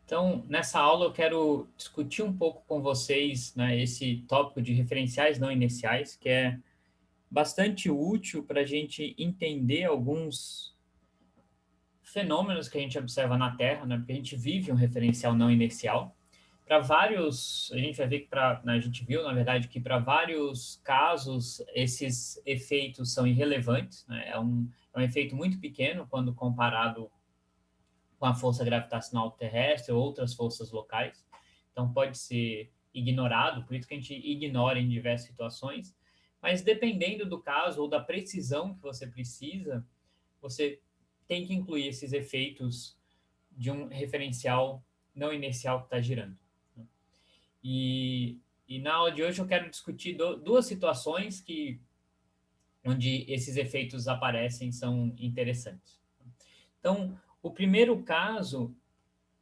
Então, nessa aula eu quero discutir um pouco com vocês, né, esse tópico de referenciais não inerciais, que é bastante útil para a gente entender alguns fenômenos que a gente observa na Terra, né, porque a gente vive um referencial não inercial. Para vários, a gente vai ver que a gente viu, na verdade, que para vários casos esses efeitos são irrelevantes, né, é um efeito muito pequeno quando comparado com a força gravitacional terrestre ou outras forças locais. Então, pode ser ignorado, por isso que a gente ignora em diversas situações. Mas, dependendo do caso ou da precisão que você precisa, você tem que incluir esses efeitos de um referencial não inercial que está girando. E na aula de hoje eu quero discutir duas situações onde esses efeitos aparecem são interessantes. Então, o primeiro caso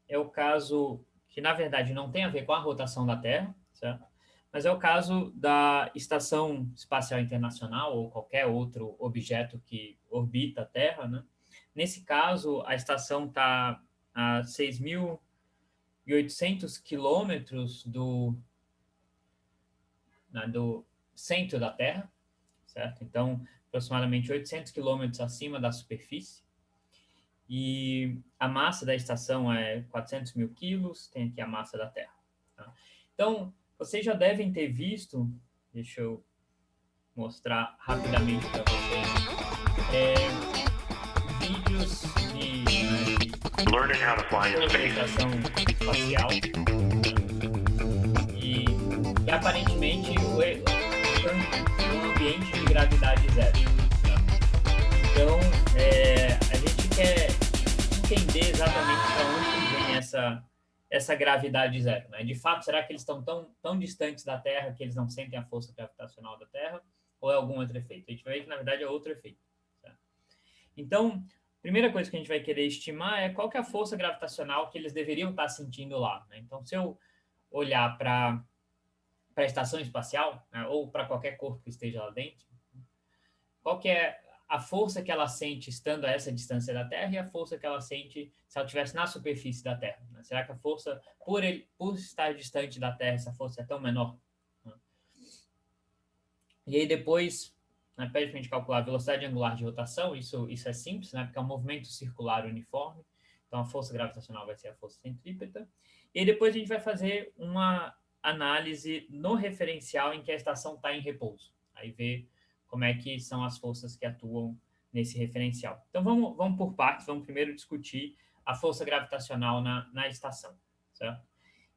é o caso que, na verdade, não tem a ver com a rotação da Terra, certo? Mas é o caso da Estação Espacial Internacional ou qualquer outro objeto que orbita a Terra, né? Nesse caso, a estação está a 6.800 quilômetros do centro da Terra, certo? Então, aproximadamente 800 quilômetros acima da superfície. E a massa da estação é 400 mil quilos, tem aqui a massa da Terra. Tá? Então, vocês já devem ter visto, deixa eu mostrar rapidamente para vocês, vídeos Learning how to fly in de space. estação espacial e aparentemente tem um ambiente de gravidade zero. Tá? Então, a gente quer entender exatamente para onde vem essa gravidade zero. Né? De fato, será que eles estão tão distantes da Terra que eles não sentem a força gravitacional da Terra? Ou é algum outro efeito? A gente vai ver que, na verdade, é outro efeito. Certo? Então, a primeira coisa que a gente vai querer estimar é qual que é a força gravitacional que eles deveriam estar sentindo lá. Né? Então, se eu olhar para a estação espacial, né, ou para qualquer corpo que esteja lá dentro, qual que é a força que ela sente estando a essa distância da Terra e a força que ela sente se ela estivesse na superfície da Terra. Né? Será que a força, por estar distante da Terra, essa força é tão menor? Né? E aí depois, né, pede para a gente calcular a velocidade angular de rotação, isso é simples, né, porque é um movimento circular uniforme, então a força gravitacional vai ser a força centrípeta. E aí depois a gente vai fazer uma análise no referencial em que a estação está em repouso. Aí ver como é que são as forças que atuam nesse referencial. Então vamos por partes, vamos primeiro discutir a força gravitacional na estação, certo?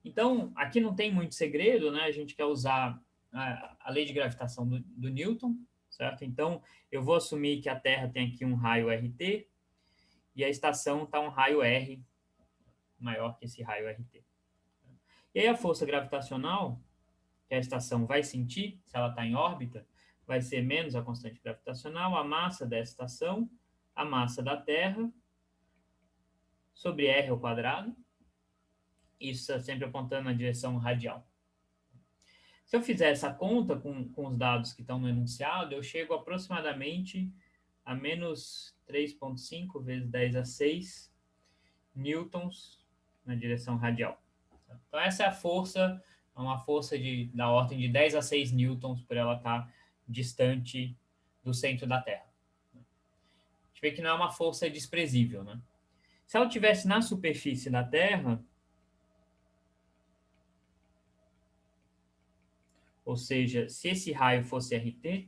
Então, aqui não tem muito segredo, né? A gente quer usar a lei de gravitação do Newton, certo? Então, eu vou assumir que a Terra tem aqui um raio RT e a estação está um raio R maior que esse raio RT. E aí a força gravitacional que a estação vai sentir, se ela está em órbita, vai ser menos a constante gravitacional, a massa dessa estação, a massa da Terra, sobre R ao quadrado, isso é sempre apontando na direção radial. Se eu fizer essa conta com os dados que estão no enunciado, eu chego aproximadamente a menos 3,5 vezes 10 a 6 newtons na direção radial. Então, essa é a força, é uma força da ordem de 10 a 6 newtons por ela estar distante do centro da Terra. A gente vê que não é uma força desprezível, né? Se ela estivesse na superfície da Terra, ou seja, se esse raio fosse RT,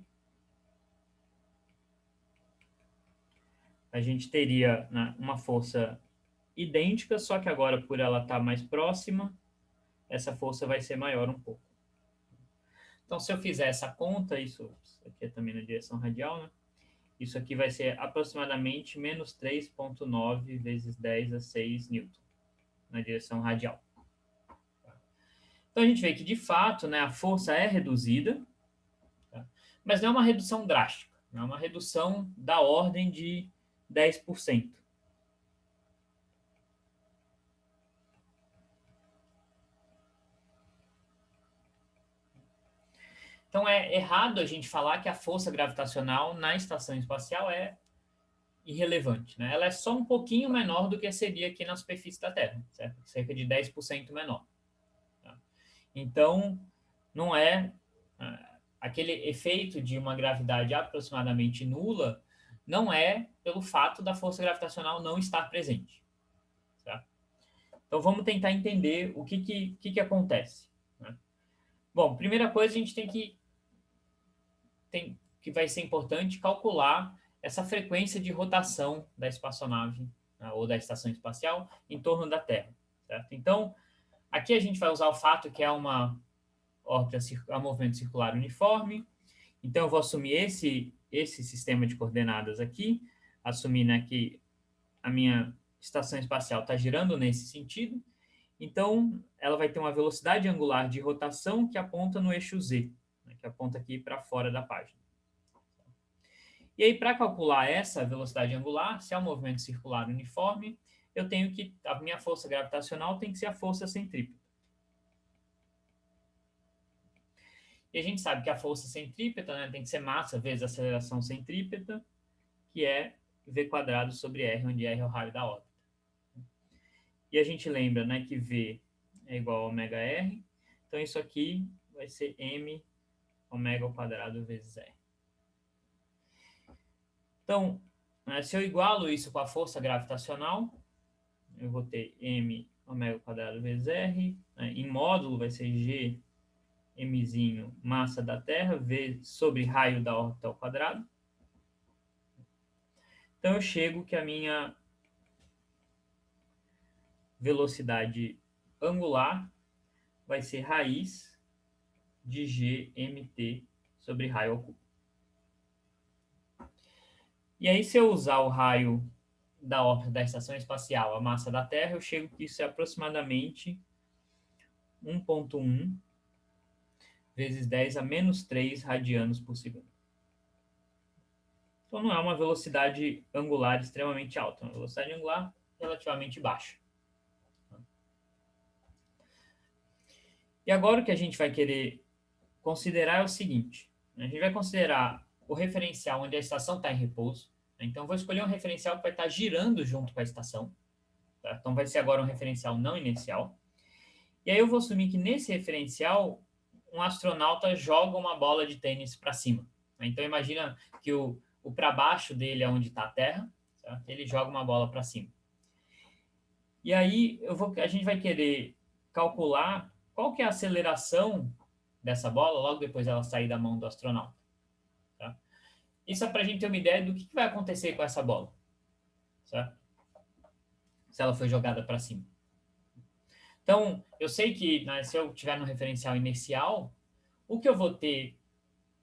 a gente teria, né, uma força idêntica, só que agora, por ela estar mais próxima, essa força vai ser maior um pouco. Então, se eu fizer essa conta, isso aqui é também na direção radial, né? Isso aqui vai ser aproximadamente menos 3,9 vezes 10 a 6 newton na direção radial. Então, a gente vê que, de fato, né, a força é reduzida, tá? Mas não é uma redução drástica, é uma redução da ordem de 10%. Então, é errado a gente falar que a força gravitacional na estação espacial é irrelevante, né? Ela é só um pouquinho menor do que seria aqui na superfície da Terra, certo? Cerca de 10% menor. Tá? Então, não é aquele efeito de uma gravidade aproximadamente nula, não é pelo fato da força gravitacional não estar presente. Tá? Então, vamos tentar entender o que acontece. Né? Bom, primeira coisa, a gente que vai ser importante calcular essa frequência de rotação da espaçonave, né, ou da estação espacial em torno da Terra. Certo? Então, aqui a gente vai usar o fato que é uma órbita a movimento circular uniforme. Então, eu vou assumir esse sistema de coordenadas aqui, assumir, né, que a minha estação espacial está girando nesse sentido. Então, ela vai ter uma velocidade angular de rotação que aponta no eixo Z, né, que aponta aqui para fora da página. E aí, para calcular essa velocidade angular, se é um movimento circular uniforme, eu tenho que, a minha força gravitacional tem que ser a força centrípeta. E a gente sabe que a força centrípeta, né, tem que ser massa vezes aceleração centrípeta, que é v² sobre r, onde r é o raio da órbita. E a gente lembra, né, que v é igual a ômega r, então isso aqui vai ser m ω² vezes r. Então, se eu igualo isso com a força gravitacional, eu vou ter m ω² vezes r, né, em módulo vai ser g mzinho massa da Terra, v sobre raio da órbita ao quadrado. Então, eu chego que a minha velocidade angular vai ser raiz de gmt sobre raio ao cubo. E aí, se eu usar o raio da órbita da estação espacial, a massa da Terra, eu chego que isso é aproximadamente 1,1 vezes 10 a menos 3 radianos por segundo. Então, não é uma velocidade angular extremamente alta, é uma velocidade angular relativamente baixa. E agora o que a gente vai querer considerar é o seguinte, né? A gente vai considerar o referencial onde a estação está em repouso. Né? Então, eu vou escolher um referencial que vai estar girando junto com a estação. Tá? Então, vai ser agora um referencial não inercial. E aí eu vou assumir que nesse referencial, um astronauta joga uma bola de tênis para cima. Né? Então, imagina que o para baixo dele é onde está a Terra. Certo? Ele joga uma bola para cima. E aí a gente vai querer calcular qual que é a aceleração dessa bola logo depois dela sair da mão do astronauta. Tá? Isso é para a gente ter uma ideia do que vai acontecer com essa bola. Certo? Se ela foi jogada para cima. Então, eu sei que, né, se eu tiver no referencial inercial, o que eu vou ter,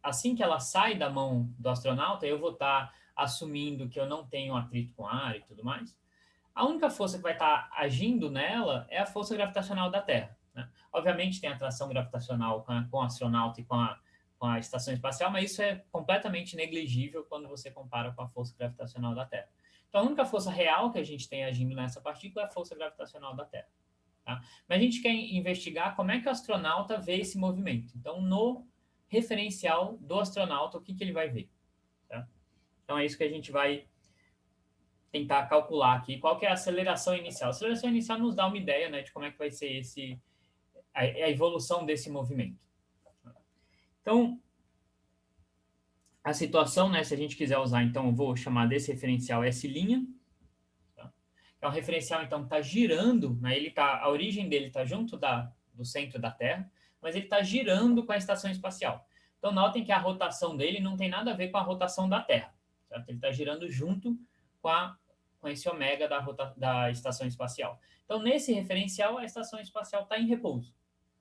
assim que ela sai da mão do astronauta, eu vou estar assumindo que eu não tenho atrito com ar e tudo mais. A única força que vai estar agindo nela é a força gravitacional da Terra. Né? Obviamente tem atração gravitacional com o astronauta e com a estação espacial, mas isso é completamente negligível quando você compara com a força gravitacional da Terra. Então, a única força real que a gente tem agindo nessa partícula é a força gravitacional da Terra. Tá? Mas a gente quer investigar como é que o astronauta vê esse movimento. Então, no referencial do astronauta, o que ele vai ver? Tá? Então, é isso que a gente vai tentar calcular aqui. Qual que é a aceleração inicial? A aceleração inicial nos dá uma ideia, né, de como é que vai ser a evolução desse movimento. Então, a situação, né, se a gente quiser usar, então, eu vou chamar desse referencial S', tá? É um referencial, então, que está girando, né, a origem dele está junto do centro da Terra, mas ele está girando com a estação espacial. Então, notem que a rotação dele não tem nada a ver com a rotação da Terra. Certo? Ele está girando junto com esse ômega da estação espacial. Então, nesse referencial, a estação espacial está em repouso.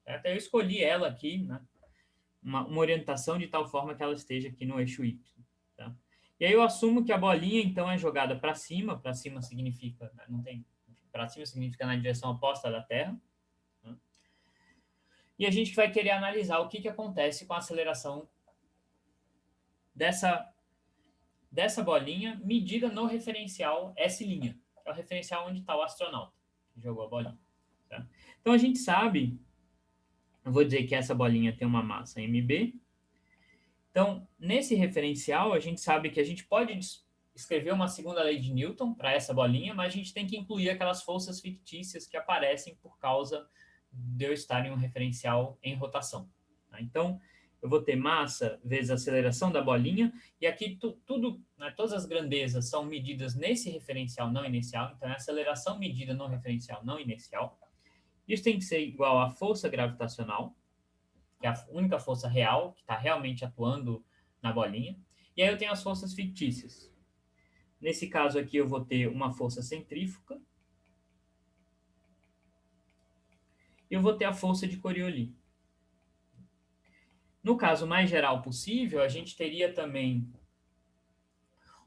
Certo? Eu escolhi ela aqui, né, uma orientação de tal forma que ela esteja aqui no eixo Y. Tá? E aí eu assumo que a bolinha, então, é jogada para cima significa, né, não tem, para cima significa na direção oposta da Terra. Né? E a gente vai querer analisar o que acontece com a aceleração dessa bolinha medida no referencial S', que é o referencial onde está o astronauta que jogou a bolinha. Tá? Então, a gente sabe, eu vou dizer que essa bolinha tem uma massa mb. Então, nesse referencial, a gente sabe que a gente pode escrever uma segunda lei de Newton para essa bolinha, mas a gente tem que incluir aquelas forças fictícias que aparecem por causa de eu estar em um referencial em rotação. Tá? Então, eu vou ter massa vezes a aceleração da bolinha, e aqui tudo, né, todas as grandezas são medidas nesse referencial não inicial, então é a aceleração medida no referencial não inicial. Isso tem que ser igual à força gravitacional, que é a única força real, que está realmente atuando na bolinha. E aí eu tenho as forças fictícias. Nesse caso aqui eu vou ter uma força centrífuga, e eu vou ter a força de Coriolis. No caso mais geral possível, a gente teria também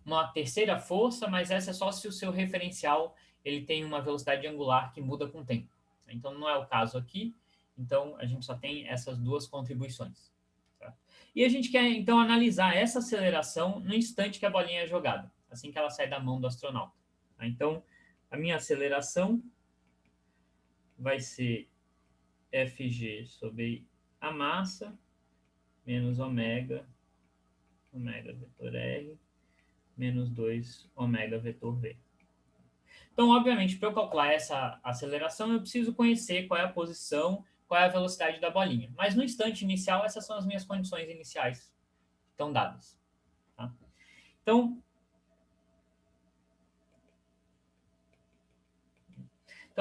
uma terceira força, mas essa é só se o seu referencial ele tem uma velocidade angular que muda com o tempo. Então, não é o caso aqui. Então, a gente só tem essas duas contribuições. Tá? E a gente quer, então, analisar essa aceleração no instante que a bolinha é jogada, assim que ela sai da mão do astronauta. Tá? Então, a minha aceleração vai ser Fg sobre a massa menos ômega vetor R, menos 2 ômega vetor V. Então, obviamente, para eu calcular essa aceleração, eu preciso conhecer qual é a posição, qual é a velocidade da bolinha. Mas no instante inicial, essas são as minhas condições iniciais que estão dadas. Tá? Então,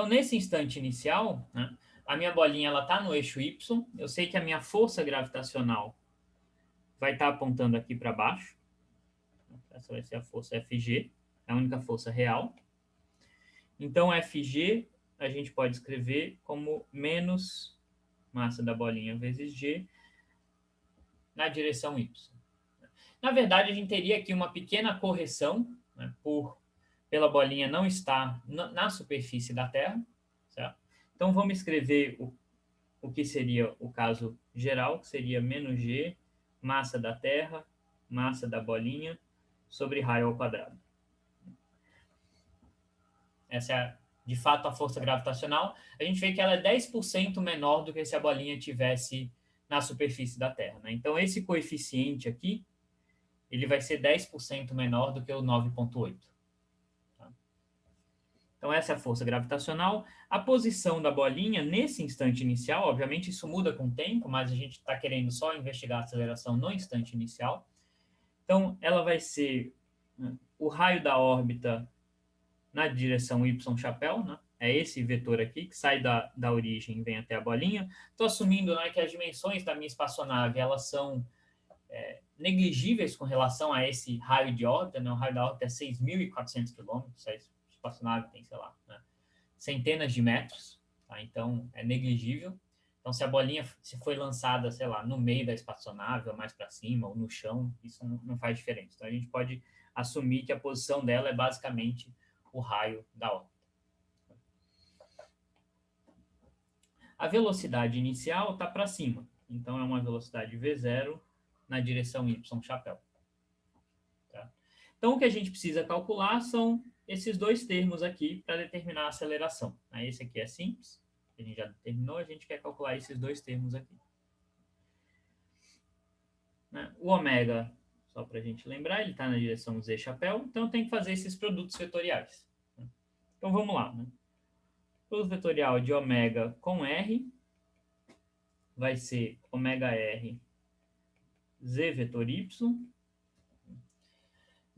nesse instante inicial, né, a minha bolinha está no eixo Y, eu sei que a minha força gravitacional vai estar apontando aqui para baixo. Essa vai ser a força Fg, a única força real. Então, Fg a gente pode escrever como menos massa da bolinha vezes g na direção y. Na verdade, a gente teria aqui uma pequena correção, né, pela bolinha não estar na superfície da Terra. Certo? Então, vamos escrever o que seria o caso geral, que seria menos g, massa da Terra, massa da bolinha, sobre raio ao quadrado. Essa é, de fato, a força gravitacional. A gente vê que ela é 10% menor do que se a bolinha tivesse na superfície da Terra. Né? Então, esse coeficiente aqui, ele vai ser 10% menor do que o 9,8. Tá? Então, essa é a força gravitacional. A posição da bolinha, nesse instante inicial, obviamente isso muda com o tempo, mas a gente está querendo só investigar a aceleração no instante inicial. Então, ela vai ser, né, o raio da órbita na direção y chapéu, né? É esse vetor aqui que sai da origem e vem até a bolinha. Estou assumindo, né, que as dimensões da minha espaçonave elas são negligíveis com relação a esse raio de órbita. Né? O raio da órbita é 6.400 quilômetros, a espaçonave tem, sei lá, né, centenas de metros, tá? Então é negligível. Então, se a bolinha se foi lançada, sei lá, no meio da espaçonave, ou mais para cima, ou no chão, isso não faz diferença. Então, a gente pode assumir que a posição dela é basicamente o raio da órbita. A velocidade inicial está para cima, então é uma velocidade v0 na direção y chapéu. Tá? Então, o que a gente precisa calcular são esses dois termos aqui para determinar a aceleração. Esse aqui é simples, a gente já determinou, a gente quer calcular esses dois termos aqui. O ômega, só para a gente lembrar, ele está na direção z chapéu, então eu tenho que fazer esses produtos vetoriais. Então, vamos lá. O produto vetorial de ômega com R vai ser ômega R z vetor y.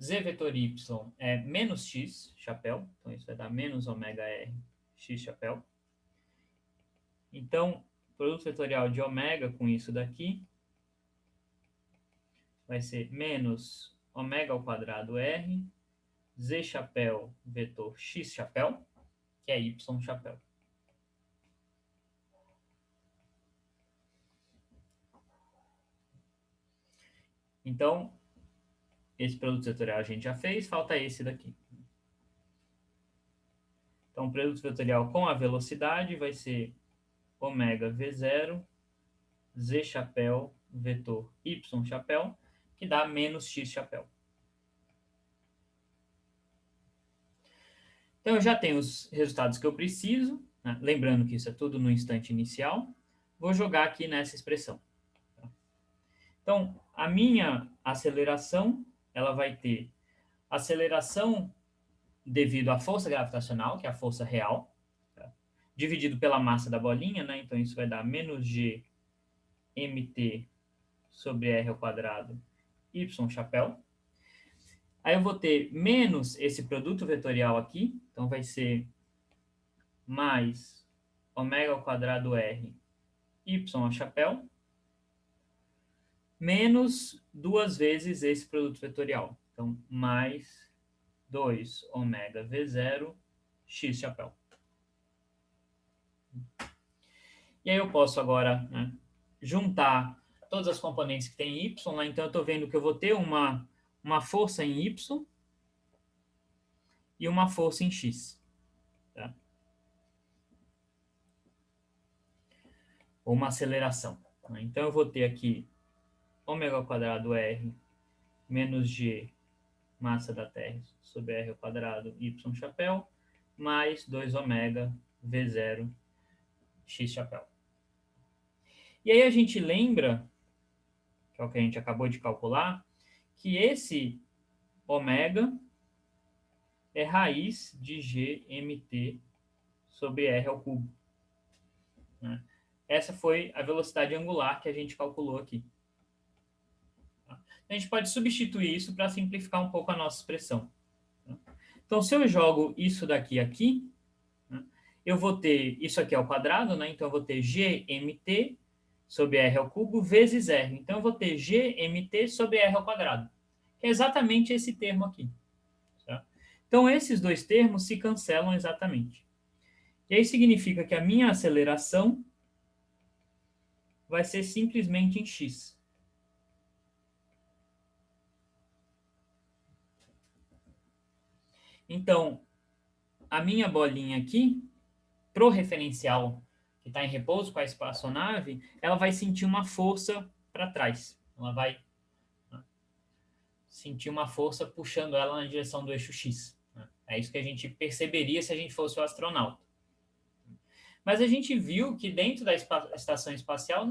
Z vetor y é menos x chapéu, então isso vai dar menos ômega R x chapéu. Então, o produto vetorial de ômega com isso daqui vai ser menos ômega ao quadrado R z chapéu vetor x chapéu, que é y chapéu. Então, esse produto vetorial a gente já fez, falta esse daqui. Então, o produto vetorial com a velocidade vai ser ômega v0 z chapéu vetor y chapéu, que dá menos x chapéu. Então, eu já tenho os resultados que eu preciso, né? Lembrando que isso é tudo no instante inicial. Vou jogar aqui nessa expressão. Então, a minha aceleração, ela vai ter aceleração devido à força gravitacional, que é a força real, tá? Dividido pela massa da bolinha, né? Então, isso vai dar menos g mt sobre r ao quadrado y chapéu. Aí eu vou ter menos esse produto vetorial aqui, então vai ser mais ômega ao quadrado r y ao chapéu, menos duas vezes esse produto vetorial. Então, mais 2 ômega V0 x chapéu. E aí eu posso agora, né, juntar todas as componentes que tem y, né? Então eu estou vendo que eu vou ter uma força em y e uma força em x. Tá? Ou uma aceleração. Né? Então eu vou ter aqui ômega ao quadrado r menos g massa da Terra sobre r ao quadrado y chapéu mais 2 ômega V0 x chapéu. E aí a gente lembra, que é o que a gente acabou de calcular, que esse ômega é raiz de gmt sobre r ao cubo. Né? Essa foi a velocidade angular que a gente calculou aqui. Tá? A gente pode substituir isso para simplificar um pouco a nossa expressão. Tá? Então, se eu jogo isso daqui aqui, né, eu vou ter isso aqui ao quadrado, né? Então eu vou ter gmt sobre r ao cubo vezes r. Então eu vou ter gmt sobre r ao quadrado, que é exatamente esse termo aqui. Tá? Então esses dois termos se cancelam exatamente. E aí significa que a minha aceleração vai ser simplesmente em x. Então, a minha bolinha aqui, pro referencial que está em repouso com a espaçonave, ela vai sentir uma força para trás. Ela vai, né, sentir uma força puxando ela na direção do eixo x. Né? É isso que a gente perceberia se a gente fosse o astronauta. Mas a gente viu que dentro da estação espacial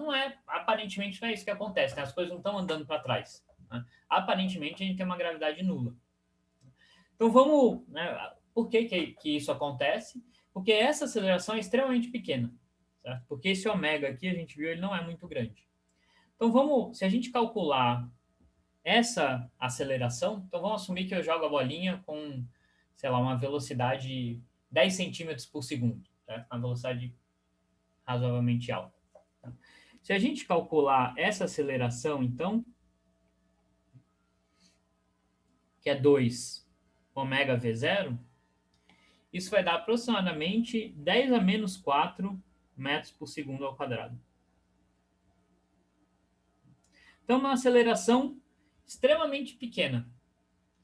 aparentemente não é isso que acontece, né? As coisas não estão andando para trás. Né? Aparentemente a gente tem uma gravidade nula. Então vamos, né, por que isso acontece? Porque essa aceleração é extremamente pequena, certo? Porque esse ômega aqui, a gente viu, ele não é muito grande. Então vamos, se a gente calcular essa aceleração, então vamos assumir que eu jogo a bolinha com, sei lá, uma velocidade 10 centímetros por segundo, certo? Uma velocidade razoavelmente alta. Se a gente calcular essa aceleração, então, que é 2 ômega V0, isso vai dar aproximadamente 10 a menos 4 metros por segundo ao quadrado. Então, uma aceleração extremamente pequena.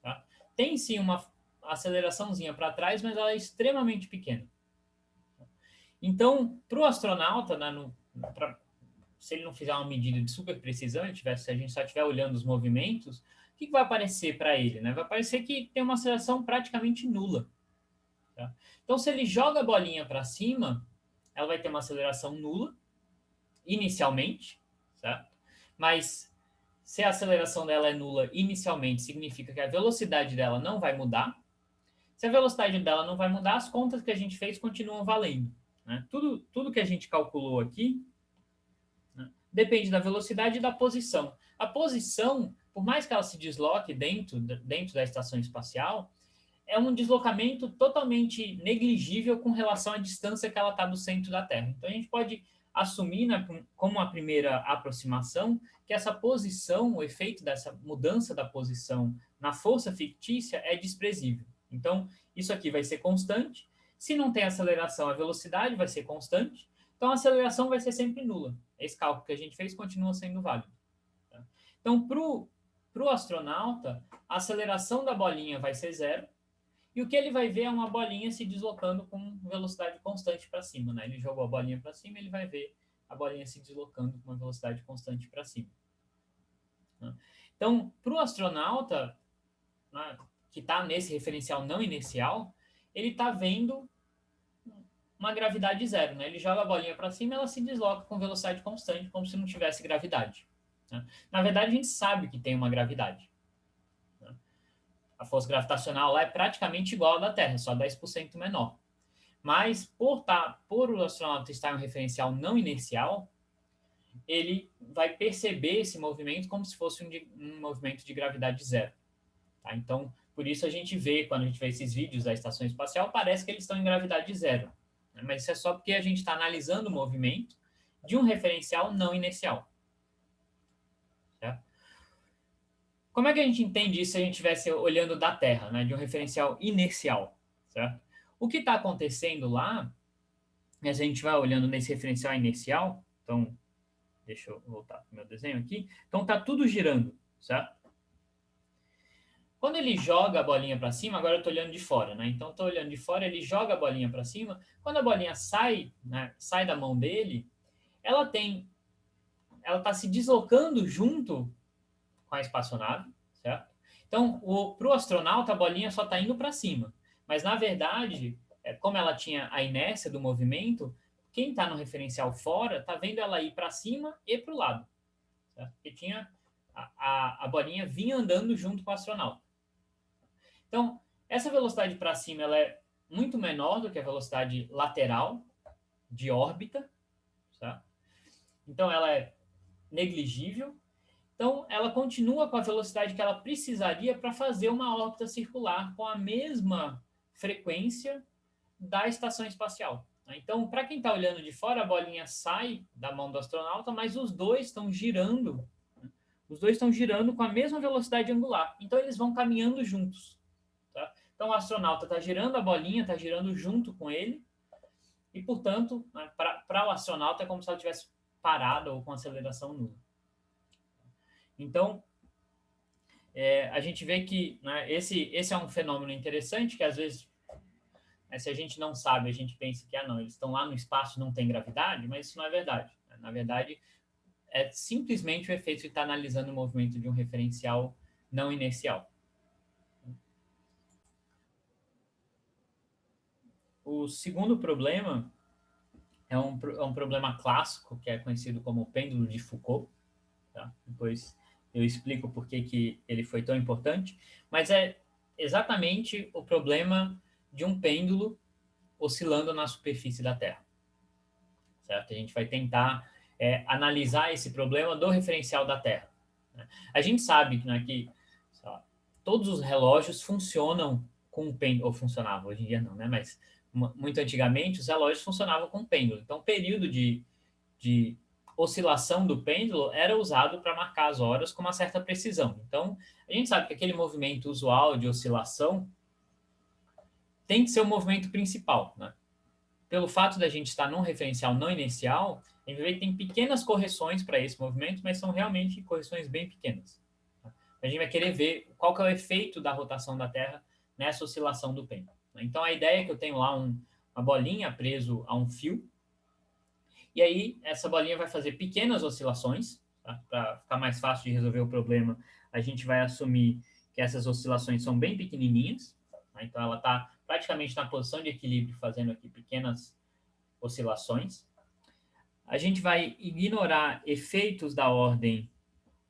Tá? Tem sim uma aceleraçãozinha para trás, mas ela é extremamente pequena. Então, para o astronauta, né, se ele não fizer uma medida de super precisão, se a gente só estiver olhando os movimentos, o que vai aparecer para ele? Né? Vai aparecer que tem uma aceleração praticamente nula. Tá? Então, se ele joga a bolinha para cima, ela vai ter uma aceleração nula, inicialmente, certo? Mas se a aceleração dela é nula inicialmente, significa que a velocidade dela não vai mudar. Se a velocidade dela não vai mudar, as contas que a gente fez continuam valendo. Né? Tudo que a gente calculou aqui, né, depende da velocidade e da posição. A posição, por mais que ela se desloque dentro da estação espacial, é um deslocamento totalmente negligível com relação à distância que ela está do centro da Terra. Então, a gente pode assumir, né, como a primeira aproximação, que essa posição, o efeito dessa mudança da posição na força fictícia é desprezível. Então, isso aqui vai ser constante. Se não tem aceleração, a velocidade vai ser constante. Então, a aceleração vai ser sempre nula. Esse cálculo que a gente fez continua sendo válido. Tá? Então, para o astronauta, a aceleração da bolinha vai ser zero. E o que ele vai ver é uma bolinha se deslocando com velocidade constante para cima. Né? Ele jogou a bolinha para cima, ele vai ver a bolinha se deslocando com uma velocidade constante para cima. Né? Então, para o astronauta, né, que está nesse referencial não inercial, ele está vendo uma gravidade zero. Né? Ele joga a bolinha para cima e ela se desloca com velocidade constante, como se não tivesse gravidade. Né? Na verdade, a gente sabe que tem uma gravidade. Né? a força gravitacional lá é praticamente igual à da Terra, só 10% menor. Mas, por o astronauta estar em um referencial não inercial, ele vai perceber esse movimento como se fosse um movimento de gravidade zero. Tá? Então, por isso a gente vê, quando a gente vê esses vídeos da estação espacial, parece que eles estão em gravidade zero. Né? Mas isso é só porque a gente está analisando o movimento de um referencial não inercial. Certo? Como é que a gente entende isso se a gente estivesse olhando da Terra, né, de um referencial inercial? Certo? O que está acontecendo lá, né, se a gente vai olhando nesse referencial inercial, então, deixa eu voltar para o meu desenho aqui, então está tudo girando, certo? Quando ele joga a bolinha para cima, agora eu estou olhando de fora, né? Então, estou olhando de fora, ele joga a bolinha para cima. Quando a bolinha sai, né, sai da mão dele, ela está se deslocando junto com a espaçonave, certo? Então, para o astronauta, a bolinha só está indo para cima. Mas, na verdade, como ela tinha a inércia do movimento, quem está no referencial fora está vendo ela ir para cima e para o lado. Certo? Porque tinha a bolinha vinha andando junto com o astronauta. Então, essa velocidade para cima ela é muito menor do que a velocidade lateral de órbita. Certo? Então, ela é negligível. Então, ela continua com a velocidade que ela precisaria para fazer uma órbita circular com a mesma frequência da estação espacial. Então, para quem está olhando de fora, a bolinha sai da mão do astronauta, mas os dois estão girando. Os dois estão girando com a mesma velocidade angular. Então, eles vão caminhando juntos. Tá? Então, o astronauta está girando a bolinha, está girando junto com ele. E, portanto, né, para o astronauta é como se ela tivesse parado ou com aceleração nula. Então, a gente vê que, né, esse é um fenômeno interessante, que às vezes, se a gente não sabe, a gente pensa que, não, eles estão lá no espaço, não tem gravidade, mas isso não é verdade. Na verdade, é simplesmente o efeito de estar analisando o movimento de um referencial não inercial. O segundo problema é um problema clássico, que é conhecido como pêndulo de Foucault. Tá? Depois eu explico por que ele foi tão importante, mas é exatamente o problema de um pêndulo oscilando na superfície da Terra. Certo? A gente vai tentar analisar esse problema do referencial da Terra. Né? A gente sabe, né, que todos os relógios funcionam com pêndulo, ou funcionavam, hoje em dia não, né? Mas muito antigamente os relógios funcionavam com pêndulo. Então, o período de oscilação do pêndulo era usado para marcar as horas com uma certa precisão. Então, a gente sabe que aquele movimento usual de oscilação tem que ser o movimento principal, né? Pelo fato da gente estar num referencial não inercial, a gente vê que tem pequenas correções para esse movimento, mas são realmente correções bem pequenas. A gente vai querer ver qual que é o efeito da rotação da Terra nessa oscilação do pêndulo. Então, a ideia é que eu tenho lá uma bolinha preso a um fio, e aí essa bolinha vai fazer pequenas oscilações. Tá? Para ficar mais fácil de resolver o problema, a gente vai assumir que essas oscilações são bem pequenininhas. Tá? Então, ela está praticamente na posição de equilíbrio, fazendo aqui pequenas oscilações. A gente vai ignorar efeitos da ordem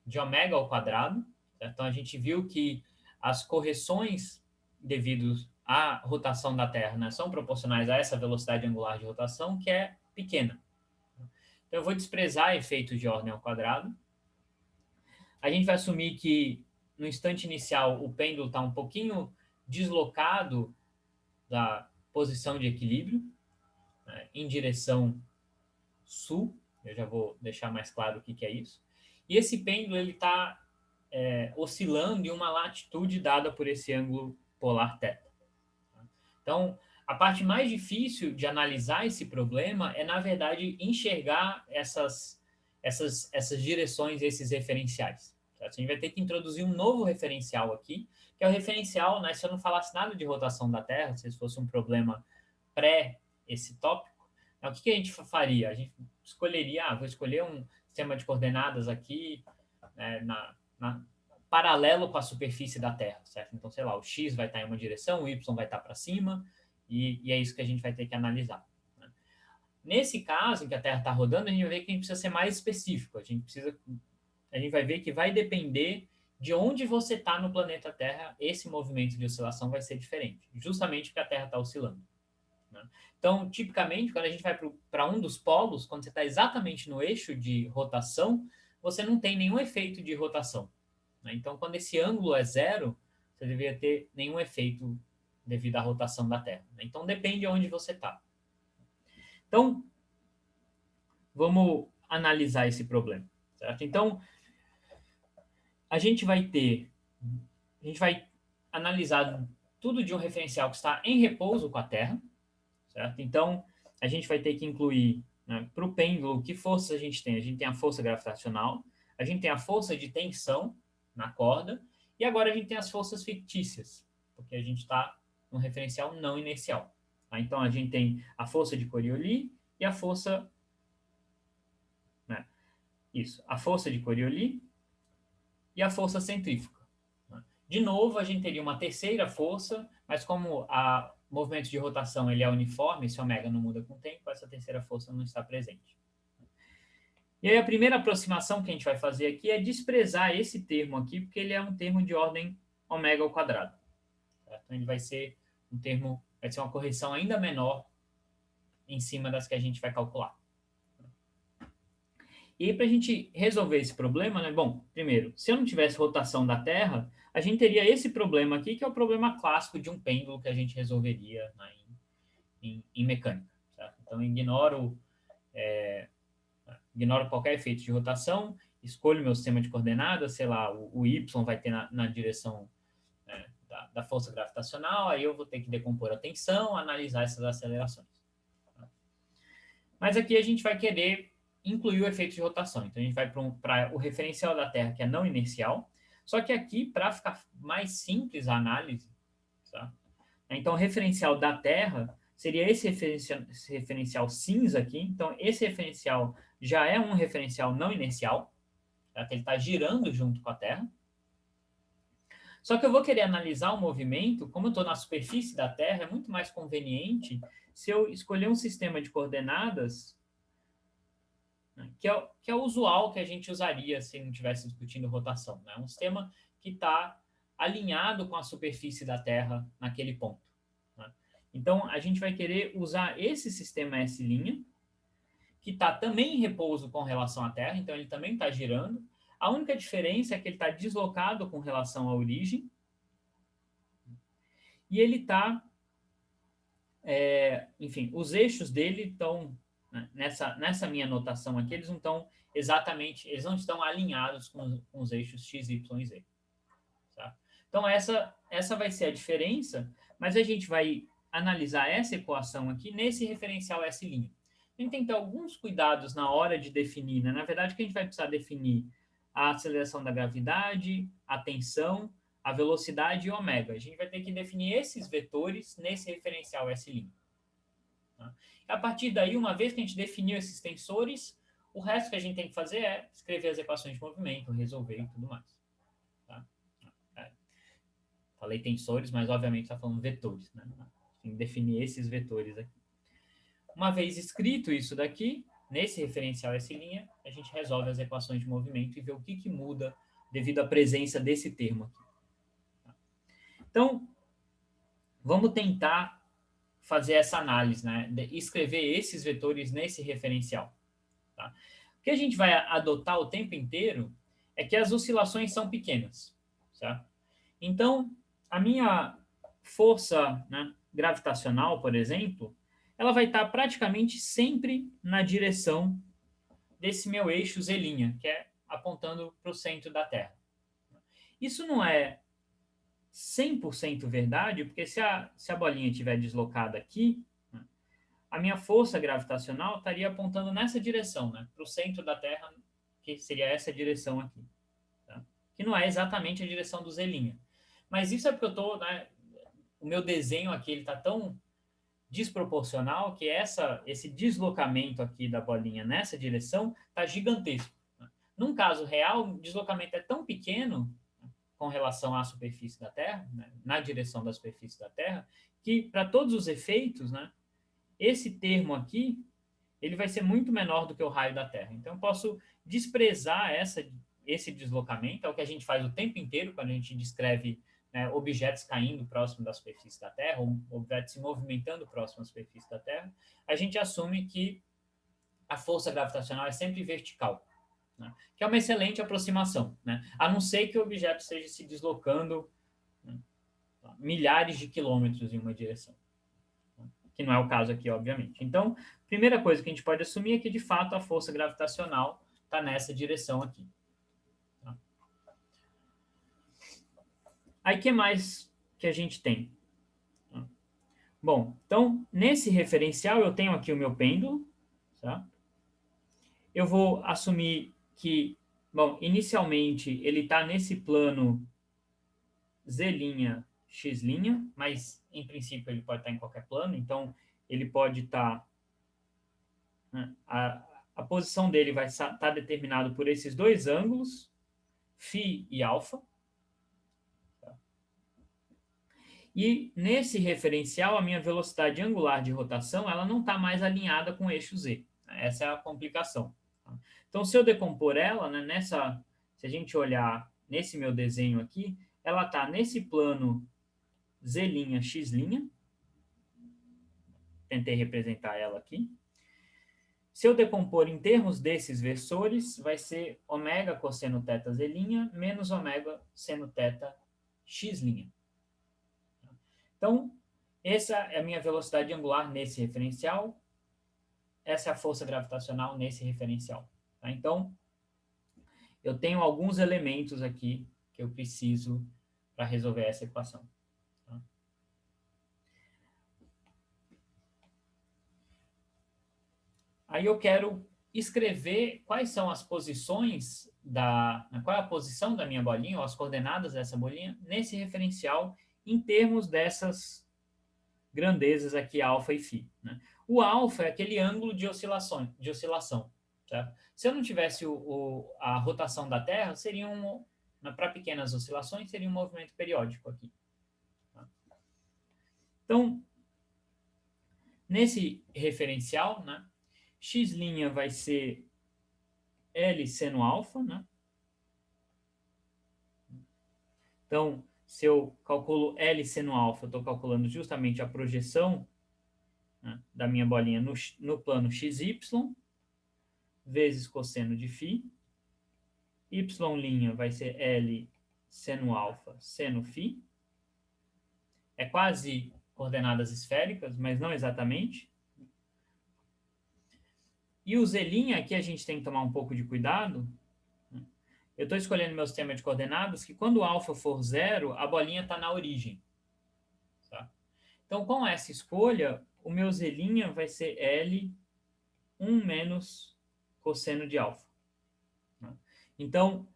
de ômega ao quadrado. Tá? Então, a gente viu que as correções devido à rotação da Terra, né, são proporcionais a essa velocidade angular de rotação, que é pequena. Então, eu vou desprezar efeitos de ordem ao quadrado. A gente vai assumir que, no instante inicial, o pêndulo está um pouquinho deslocado da posição de equilíbrio, né, em direção sul. Eu já vou deixar mais claro o que é isso. E esse pêndulo está oscilando em uma latitude dada por esse ângulo polar θ. Então, a parte mais difícil de analisar esse problema é, na verdade, enxergar essas direções, esses referenciais. Certo? A gente vai ter que introduzir um novo referencial aqui, que é o referencial, né, se eu não falasse nada de rotação da Terra, se esse fosse um problema pré esse tópico, né, o que a gente faria? A gente escolheria, vou escolher um sistema de coordenadas aqui, né, paralelo com a superfície da Terra, certo? Então, sei lá, o X vai estar em uma direção, o Y vai estar para cima, e é isso que a gente vai ter que analisar. Né? Nesse caso, em que a Terra está rodando, a gente vai ver que a gente precisa ser mais específico. A gente vai ver que vai depender de onde você está no planeta Terra, esse movimento de oscilação vai ser diferente, justamente porque a Terra está oscilando. Né? Então, tipicamente, quando a gente vai para um dos polos, quando você está exatamente no eixo de rotação, você não tem nenhum efeito de rotação. Né? Então, quando esse ângulo é zero, você deveria ter nenhum efeito devido à rotação da Terra. Né? Então, depende de onde você está. Então, vamos analisar esse problema. Certo? Então, a gente vai analisar tudo de um referencial que está em repouso com a Terra, certo? Então, a gente vai ter que incluir, né, para o pêndulo, que forças a gente tem? A gente tem a força gravitacional, a gente tem a força de tensão na corda, e agora a gente tem as forças fictícias, porque a gente está num referencial não inercial. Tá? Então, a gente tem a força de Coriolis e a força... Né, a força de Coriolis e a força centrífuga. De novo, a gente teria uma terceira força, mas como o movimento de rotação ele é uniforme, esse ômega não muda com o tempo, essa terceira força não está presente. E aí a primeira aproximação que a gente vai fazer aqui é desprezar esse termo aqui, porque ele é um termo de ordem ômega ao quadrado. Certo? Então ele vai ser um termo, vai ser uma correção ainda menor em cima das que a gente vai calcular. E aí, para a gente resolver esse problema, né? Bom, primeiro, se eu não tivesse rotação da Terra, a gente teria esse problema aqui, que é o problema clássico de um pêndulo que a gente resolveria, né, em mecânica. Certo? Então, ignoro qualquer efeito de rotação, escolho meu sistema de coordenadas, sei lá, o Y vai ter na direção, né, da força gravitacional, aí eu vou ter que decompor a tensão, analisar essas acelerações. Mas aqui a gente vai querer incluir o efeito de rotação. Então, a gente vai para o referencial da Terra, que é não inercial. Só que aqui, para ficar mais simples a análise, tá? Então, o referencial da Terra seria esse referencial cinza aqui. Então, esse referencial já é um referencial não inercial, tá? Ele está girando junto com a Terra. Só que eu vou querer analisar o movimento, como eu estou na superfície da Terra, é muito mais conveniente se eu escolher um sistema de coordenadas que é o usual que a gente usaria se não estivesse discutindo rotação. Né? Um sistema que está alinhado com a superfície da Terra naquele ponto. Né? Então, a gente vai querer usar esse sistema S', que está também em repouso com relação à Terra, então ele também está girando. A única diferença é que ele está deslocado com relação à origem, e ele está... enfim, os eixos dele estão... Nessa minha anotação aqui, eles não estão exatamente, eles não estão alinhados com os eixos x, y e z. Tá? Então, essa vai ser a diferença, mas a gente vai analisar essa equação aqui nesse referencial S'. A gente tem que ter alguns cuidados na hora de definir, né? Na verdade, que a gente vai precisar definir a aceleração da gravidade, a tensão, a velocidade e o ômega. A gente vai ter que definir esses vetores nesse referencial S'. A partir daí, uma vez que a gente definiu esses tensores, o resto que a gente tem que fazer é escrever as equações de movimento, resolver e tudo mais. Tá? Falei tensores, mas obviamente está falando vetores. Né? Tem que definir esses vetores aqui. Uma vez escrito isso daqui, nesse referencial S', a gente resolve as equações de movimento e vê o que muda devido à presença desse termo aqui. Tá? Então, vamos tentar fazer essa análise, né? Escrever esses vetores nesse referencial. Tá? O que a gente vai adotar o tempo inteiro é que as oscilações são pequenas. Certo? Então, a minha força, né, gravitacional, por exemplo, ela vai estar praticamente sempre na direção desse meu eixo Z', que é apontando para o centro da Terra. Isso não é 100% verdade, porque se a bolinha estiver deslocada aqui, né, a minha força gravitacional estaria apontando nessa direção, né, para o centro da Terra, que seria essa direção aqui. Tá? Que não é exatamente a direção do Z'. Mas isso é porque eu estou... Né, o meu desenho aqui está tão desproporcional que esse deslocamento aqui da bolinha nessa direção está gigantesco. Né? Num caso real, o deslocamento é tão pequeno com relação à superfície da Terra, né, na direção da superfície da Terra, que para todos os efeitos, né, esse termo aqui, ele vai ser muito menor do que o raio da Terra. Então, eu posso desprezar esse deslocamento, é o que a gente faz o tempo inteiro quando a gente descreve, né, objetos caindo próximo da superfície da Terra, ou objetos se movimentando próximo à superfície da Terra, a gente assume que a força gravitacional é sempre vertical, né, que é uma excelente aproximação, né, a não ser que o objeto esteja se deslocando, né, milhares de quilômetros em uma direção, né, que não é o caso aqui, obviamente. Então, primeira coisa que a gente pode assumir é que, de fato, a força gravitacional está nessa direção aqui. Tá? Aí, o que mais que a gente tem? Bom, então, nesse referencial, eu tenho aqui o meu pêndulo, tá? Eu vou assumir que, bom, inicialmente ele está nesse plano Z', X', mas em princípio ele pode estar em qualquer plano, então ele pode estar, né, a posição dele vai estar determinado por esses dois ângulos, φ e alfa. Tá? E nesse referencial, a minha velocidade angular de rotação ela não está mais alinhada com o eixo Z. Essa é a complicação. Tá? Então, se eu decompor ela, né, se a gente olhar nesse meu desenho aqui, ela está nesse plano Z', X'. Tentei representar ela aqui. Se eu decompor em termos desses versores, vai ser ômega cosseno θ Z' menos ômega seno θ X'. Então, essa é a minha velocidade angular nesse referencial. Essa é a força gravitacional nesse referencial. Tá? Então, eu tenho alguns elementos aqui que eu preciso para resolver essa equação. Tá? Aí eu quero escrever quais são as posições qual é a posição da minha bolinha, ou as coordenadas dessa bolinha, nesse referencial em termos dessas grandezas aqui, alfa e φ. Né? O alfa é aquele ângulo de oscilação. Certo? Se eu não tivesse a rotação da Terra, seria para pequenas oscilações, seria um movimento periódico aqui. Tá? Então, nesse referencial, né, X' vai ser L seno alfa, né? Então, se eu calculo L seno alfa, eu estou calculando justamente a projeção, né, da minha bolinha no plano XY, vezes cosseno de φ. Y' vai ser L seno alfa seno φ. É quase coordenadas esféricas, mas não exatamente. E o Z' aqui a gente tem que tomar um pouco de cuidado. Eu estou escolhendo meu sistema de coordenadas que quando o alfa for 0, a bolinha está na origem. Tá? Então, com essa escolha, o meu Z' vai ser L 1 menos cosseno de alfa. Então,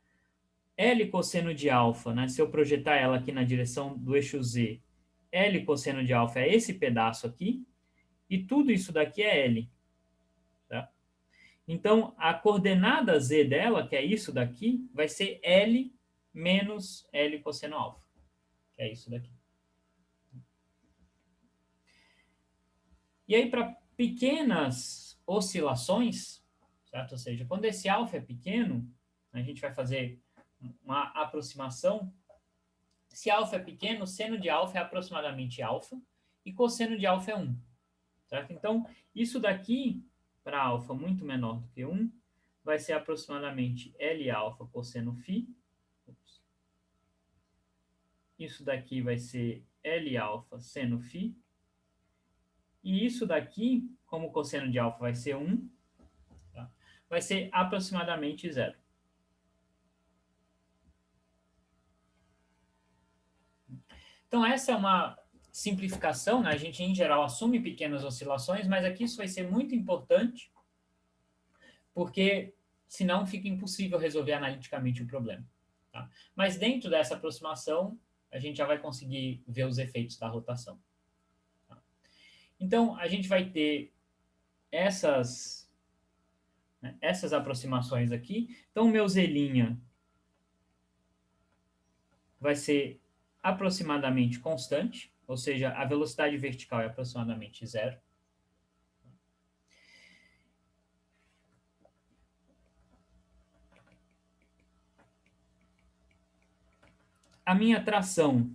L cosseno de alfa, né, se eu projetar ela aqui na direção do eixo Z, L cosseno de alfa é esse pedaço aqui, e tudo isso daqui é L. Tá? Então, a coordenada Z dela, que é isso daqui, vai ser L menos L cosseno alfa, que é isso daqui. E aí, para pequenas oscilações, certo? Ou seja, quando esse alfa é pequeno, a gente vai fazer uma aproximação. Se alfa é pequeno, seno de alfa é aproximadamente alfa, e cosseno de alfa é 1. Certo? Então, isso daqui, para alfa muito menor do que 1, vai ser aproximadamente L alfa cosseno φ. Isso daqui vai ser L alfa seno φ. E isso daqui, como o cosseno de alfa vai ser 1, tá? Vai ser aproximadamente 0. Então, essa é uma simplificação, né? A gente, em geral, assume pequenas oscilações, mas aqui isso vai ser muito importante, porque senão fica impossível resolver analiticamente o problema. Tá? Mas dentro dessa aproximação, a gente já vai conseguir ver os efeitos da rotação. Tá? Então, a gente vai ter essas aproximações aqui. Então, o meu Z' vai ser aproximadamente constante, ou seja, a velocidade vertical é aproximadamente 0. a minha tração,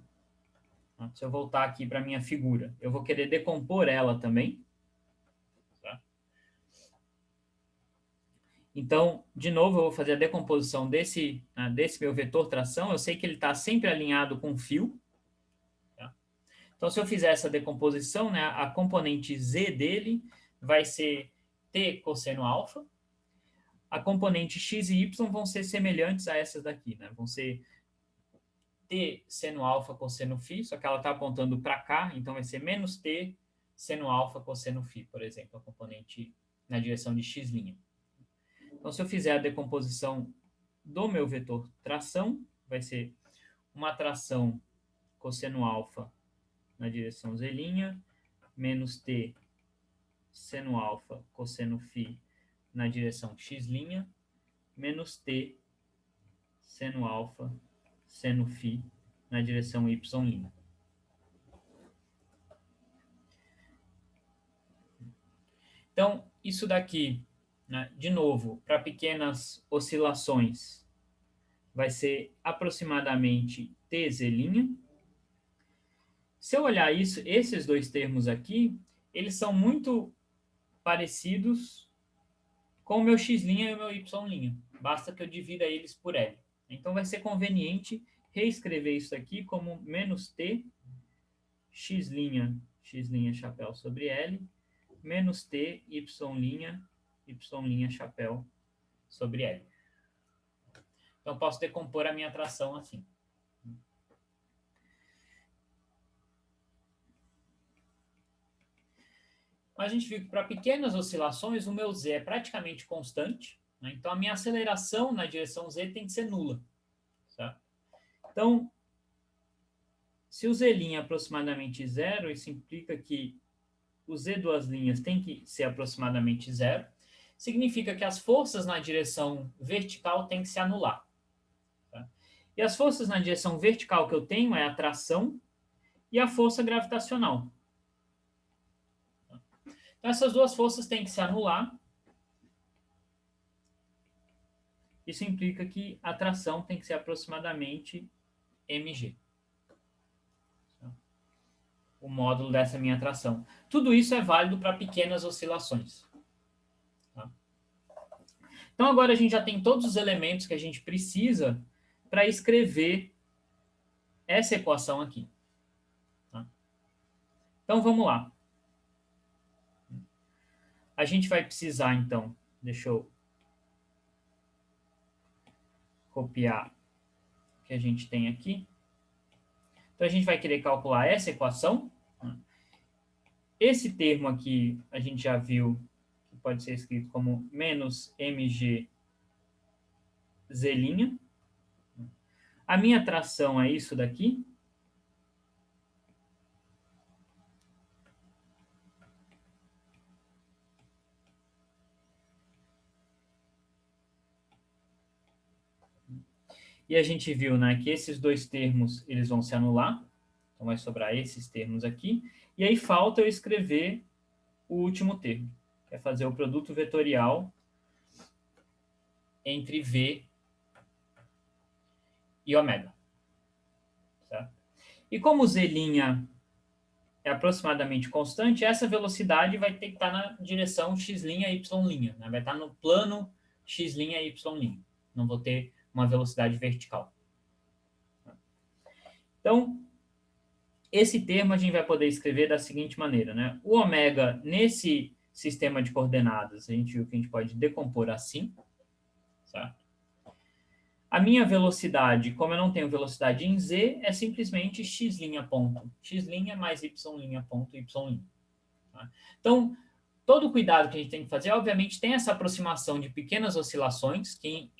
se eu voltar aqui para a minha figura, eu vou querer decompor ela também. Tá? Então, de novo, eu vou fazer a decomposição desse meu vetor tração. Eu sei que ele está sempre alinhado com fio. Tá? Então, se eu fizer essa decomposição, né, a componente z dele vai ser t cosseno alfa. A componente x e y vão ser semelhantes a essas daqui, né? Vão ser t seno alfa cosseno φ, só que ela está apontando para cá, então vai ser menos t seno alfa cosseno φ, por exemplo, a componente na direção de x'. Então, se eu fizer a decomposição do meu vetor tração, vai ser uma tração cosseno alfa na direção z', menos t seno alfa cosseno φ na direção x', menos t seno alfa seno φ na direção y'. Então, isso daqui, né, de novo, para pequenas oscilações, vai ser aproximadamente tz'. Se eu olhar isso, esses dois termos aqui, eles são muito parecidos com o meu x' e o meu y'. Basta que eu divida eles por L. Então, vai ser conveniente reescrever isso aqui como menos t x' chapéu sobre L, menos t y' chapéu sobre L. Então, posso decompor a minha tração assim. A gente viu que para pequenas oscilações, o meu z é praticamente constante, né? Então, a minha aceleração na direção z tem que ser nula. Certo? Então, se o z' é aproximadamente zero, isso implica que o z duas linhas tem que ser aproximadamente zero. Significa que as forças na direção vertical têm que se anular. Tá? E as forças na direção vertical que eu tenho é a tração e a força gravitacional. Então, essas duas forças têm que se anular. Isso implica que a tração tem que ser aproximadamente mg. O módulo dessa minha tração. Tudo isso é válido para pequenas oscilações. Tá? Então, agora a gente já tem todos os elementos que a gente precisa para escrever essa equação aqui. Tá? Então, vamos lá. A gente vai precisar, então, deixa eu copiar o que a gente tem aqui. Então, a gente vai querer calcular essa equação. Esse termo aqui, a gente já viu que pode ser escrito como menos mg z'. A minha tração é isso daqui. E a gente viu, né, que esses dois termos eles vão se anular. Então, vai sobrar esses termos aqui. E aí falta eu escrever o último termo, que é fazer o produto vetorial entre V e ômega. Certo? E como Z' é aproximadamente constante, essa velocidade vai ter que estar na direção x', y'. Né? Vai estar no plano x', y'. Não vou ter uma velocidade vertical. Então, esse termo a gente vai poder escrever da seguinte maneira, né? O ômega, nesse sistema de coordenadas, a gente viu que a gente pode decompor assim, certo? A minha velocidade, como eu não tenho velocidade em z, é simplesmente x' ponto. X' mais y' ponto y'. Tá? Então, todo o cuidado que a gente tem que fazer, obviamente, tem essa aproximação de pequenas oscilações que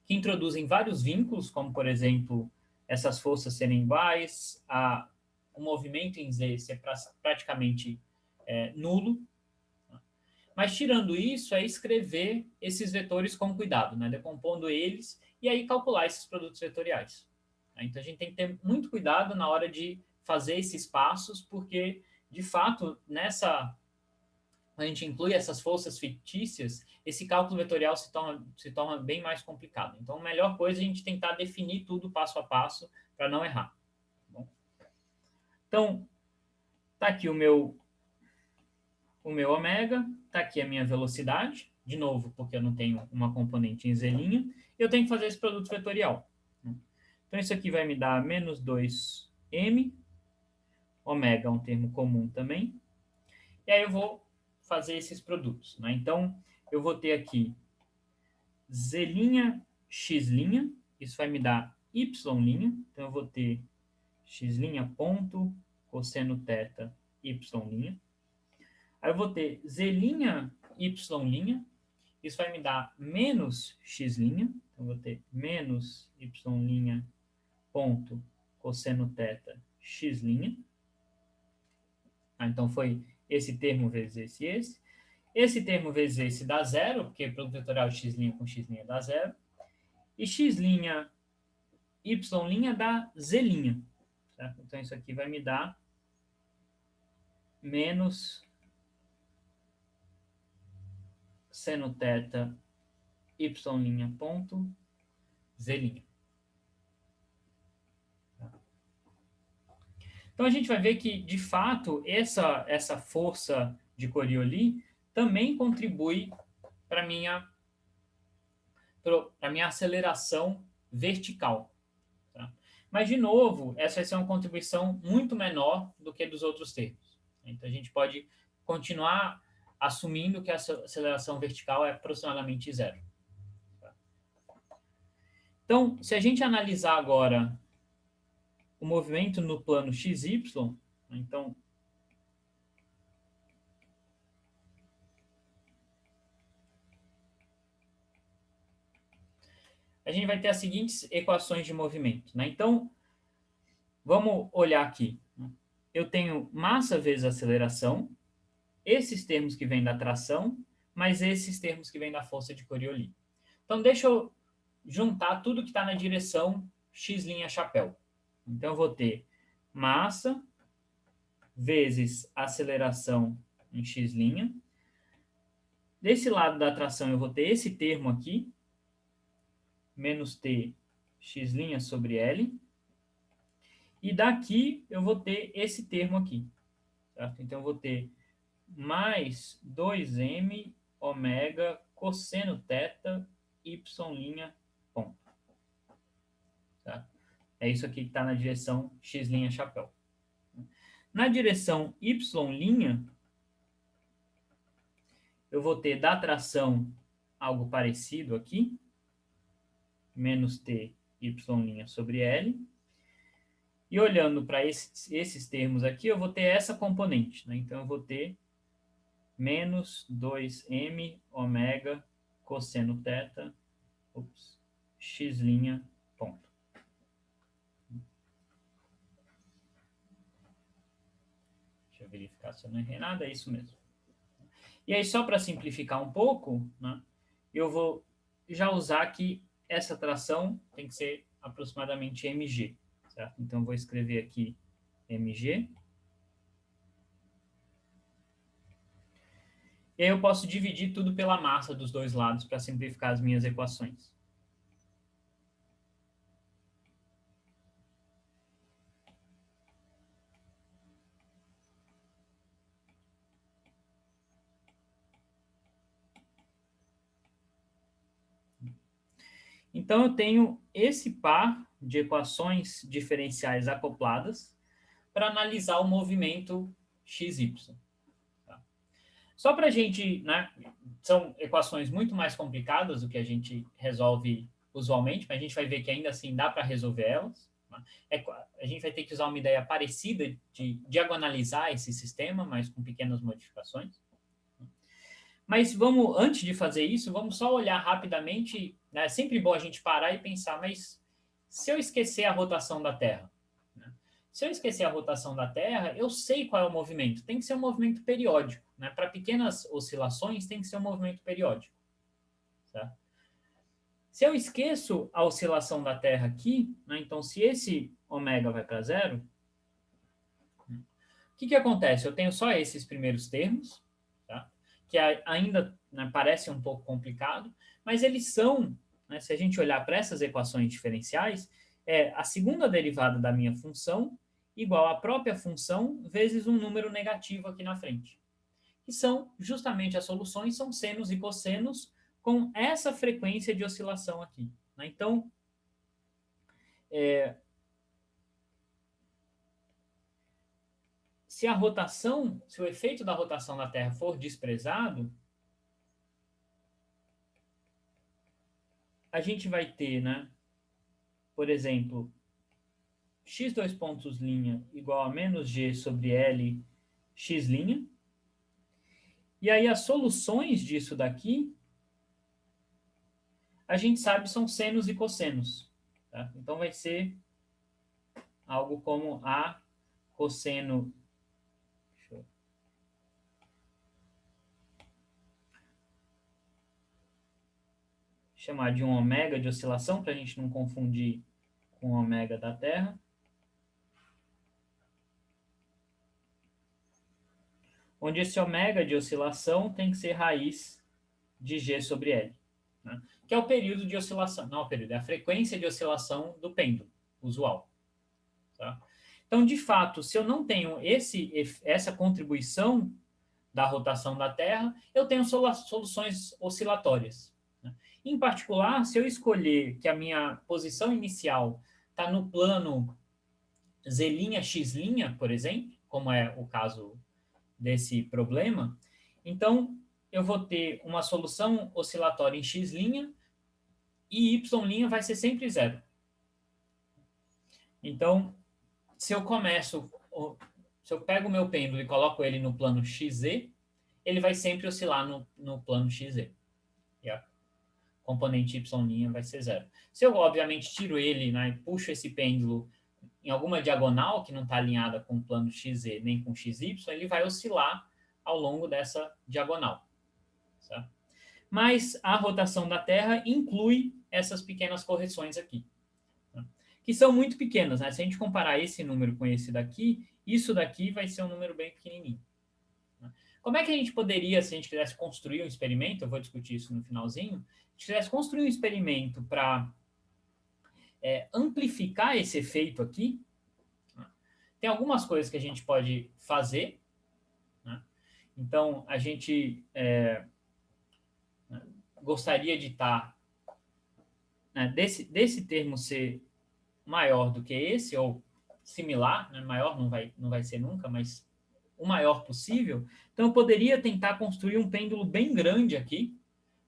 introduzem vários vínculos, como, por exemplo, essas forças serem iguais, o movimento em z ser praticamente nulo. Mas, tirando isso, é escrever esses vetores com cuidado, né? Decompondo eles e aí calcular esses produtos vetoriais. Então, a gente tem que ter muito cuidado na hora de fazer esses passos, porque, de fato, a gente inclui essas forças fictícias, esse cálculo vetorial se torna bem mais complicado. Então, a melhor coisa é a gente tentar definir tudo passo a passo para não errar. Tá bom? Então, está aqui o meu ômega, está aqui a minha velocidade, de novo, porque eu não tenho uma componente em z', eu tenho que fazer esse produto vetorial. Então, isso aqui vai me dar menos 2m, ômega é um termo comum também, e aí eu vou fazer esses produtos. Né? Então, eu vou ter aqui z', x', isso vai me dar y', então eu vou ter x' ponto cosseno θ y'. Aí eu vou ter z', y', isso vai me dar menos x', então eu vou ter menos y' ponto cosseno θ x'. Então foi esse termo vezes esse e esse. Esse termo vezes esse dá zero, porque produto vetorial x' com x' dá zero. E x', y' dá z'. Certo? Então isso aqui vai me dar menos seno θ y' ponto z'. Então a gente vai ver que, de fato, essa força de Coriolis também contribui para a minha aceleração vertical. Tá? Mas, de novo, essa vai ser uma contribuição muito menor do que dos outros termos. Então a gente pode continuar assumindo que essa aceleração vertical é aproximadamente zero. Tá? Então, se a gente analisar agora o movimento no plano XY, então a gente vai ter as seguintes equações de movimento. Né? Então, vamos olhar aqui. Eu tenho massa vezes aceleração, esses termos que vêm da tração, mais esses termos que vêm da força de Coriolis. Então, deixa eu juntar tudo que está na direção x' chapéu. Então, eu vou ter massa vezes aceleração em x'. Desse lado da tração, eu vou ter esse termo aqui, menos t x' sobre L. E daqui eu vou ter esse termo aqui. Certo? Então, eu vou ter mais 2m ômega cosseno θ y' ponto. Tá? É isso aqui que está na direção x' chapéu. Na direção y', eu vou ter da tração algo parecido aqui, menos t y' sobre L. E olhando para esses termos aqui, eu vou ter essa componente. Né? Então, eu vou ter menos 2m ômega cosseno θ x' ponto. Deixa eu verificar se eu não errei nada, é isso mesmo. E aí, só para simplificar um pouco, né, eu vou já usar que essa tração tem que ser aproximadamente mg. Certo? Então, eu vou escrever aqui mg. E aí eu posso dividir tudo pela massa dos dois lados para simplificar as minhas equações. Então, eu tenho esse par de equações diferenciais acopladas para analisar o movimento XY. Tá? Só para a gente, né, são equações muito mais complicadas do que a gente resolve usualmente, mas a gente vai ver que ainda assim dá para resolver elas. Tá? A gente vai ter que usar uma ideia parecida de diagonalizar esse sistema, mas com pequenas modificações. Mas vamos, antes de fazer isso, vamos só olhar rapidamente, né? É sempre bom a gente parar e pensar, mas se eu esquecer a rotação da Terra? Né? Se eu esquecer a rotação da Terra, eu sei qual é o movimento. Tem que ser um movimento periódico. Né? Para pequenas oscilações, tem que ser um movimento periódico. Certo? Se eu esqueço a oscilação da Terra aqui, né? Então se esse ômega vai para zero, o que acontece? Eu tenho só esses primeiros termos, tá? que ainda, né, parece um pouco complicado, mas eles são, né, se a gente olhar para essas equações diferenciais, é a segunda derivada da minha função igual à própria função vezes um número negativo aqui na frente. Que são justamente as soluções, são senos e cossenos com essa frequência de oscilação aqui. Né? Então, se o efeito da rotação da Terra for desprezado, a gente vai ter, né, por exemplo, x dois pontos linha igual a menos g sobre L x linha. E aí as soluções disso daqui, a gente sabe são senos e cossenos. Tá? Então vai ser algo como A cosseno. Deixa eu chamar de um ômega de oscilação, para a gente não confundir com o ômega da Terra. Onde esse ômega de oscilação tem que ser raiz de G sobre L. Né? Que é o período de oscilação. Não é o período, é a frequência de oscilação do pêndulo usual. Tá? Então, de fato, se eu não tenho essa contribuição da rotação da Terra, eu tenho soluções oscilatórias. Né? Em particular, se eu escolher que a minha posição inicial está no plano Z', X', por exemplo, como é o caso desse problema, então eu vou ter uma solução oscilatória em X' e Y' vai ser sempre zero. Então, se eu pego o meu pêndulo e coloco ele no plano XZ, ele vai sempre oscilar no plano XZ. E a componente Y' vai ser zero. Se eu, obviamente, tiro ele, né, e puxo esse pêndulo em alguma diagonal que não está alinhada com o plano XZ nem com XY, ele vai oscilar ao longo dessa diagonal. Certo? Mas a rotação da Terra inclui essas pequenas correções aqui, que são muito pequenas. Né? Se a gente comparar esse número com esse daqui, isso daqui vai ser um número bem pequenininho. Como é que a gente poderia, se a gente quisesse construir um experimento, eu vou discutir isso no finalzinho, se a gente quisesse construir um experimento para amplificar esse efeito aqui, né? Tem algumas coisas que a gente pode fazer. Né? Então, a gente gostaria de estar, né, desse termo ser maior do que esse, ou similar, né? Maior não vai ser nunca, mas o maior possível. Então, eu poderia tentar construir um pêndulo bem grande aqui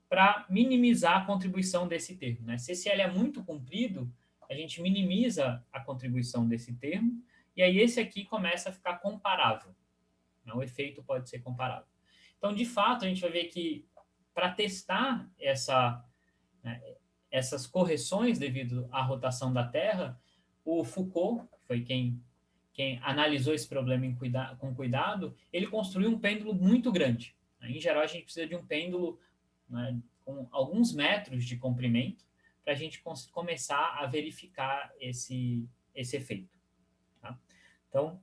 para minimizar a contribuição desse termo. Né? Se esse L é muito comprido, a gente minimiza a contribuição desse termo, e aí esse aqui começa a ficar comparável. Né? O efeito pode ser comparável. Então, de fato, a gente vai ver que para testar essas correções devido à rotação da Terra, o Foucault, que foi quem analisou esse problema com cuidado, ele construiu um pêndulo muito grande. Em geral, a gente precisa de um pêndulo, né, com alguns metros de comprimento para a gente começar a verificar esse efeito. Tá? Então,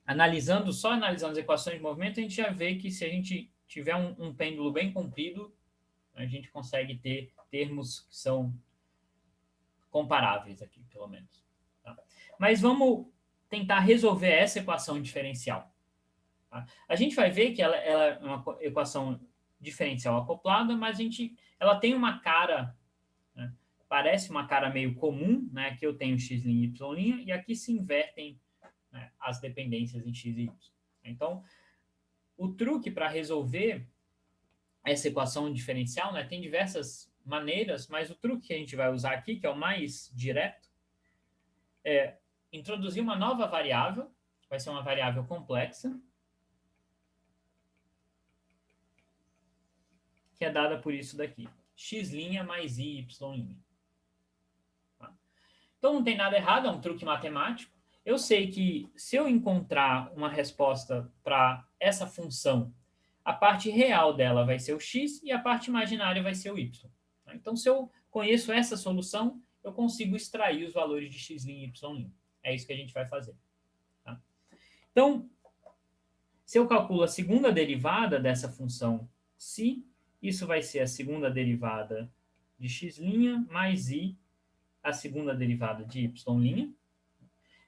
analisando as equações de movimento, a gente já vê que se a gente tiver um pêndulo bem comprido, a gente consegue ter termos que são comparáveis aqui, pelo menos. Tá? Mas vamos tentar resolver essa equação diferencial. Tá? A gente vai ver que ela é uma equação diferencial acoplada, mas ela tem uma cara, né? Parece uma cara meio comum, né? Aqui eu tenho x' e y', e aqui se invertem, né, as dependências em x e y. Então, o truque para resolver essa equação diferencial, né, tem diversas maneiras, mas o truque que a gente vai usar aqui, que é o mais direto, é introduzir uma nova variável, vai ser uma variável complexa, que é dada por isso daqui, x' mais y'. Tá? Então não tem nada errado, é um truque matemático. Eu sei que se eu encontrar uma resposta para essa função, a parte real dela vai ser o x e a parte imaginária vai ser o y. Tá? Então, se eu conheço essa solução, eu consigo extrair os valores de x' e y'. É isso que a gente vai fazer. Tá? Então, Se eu calculo a segunda derivada dessa função psi, isso vai ser a segunda derivada de x' mais i, a segunda derivada de y'.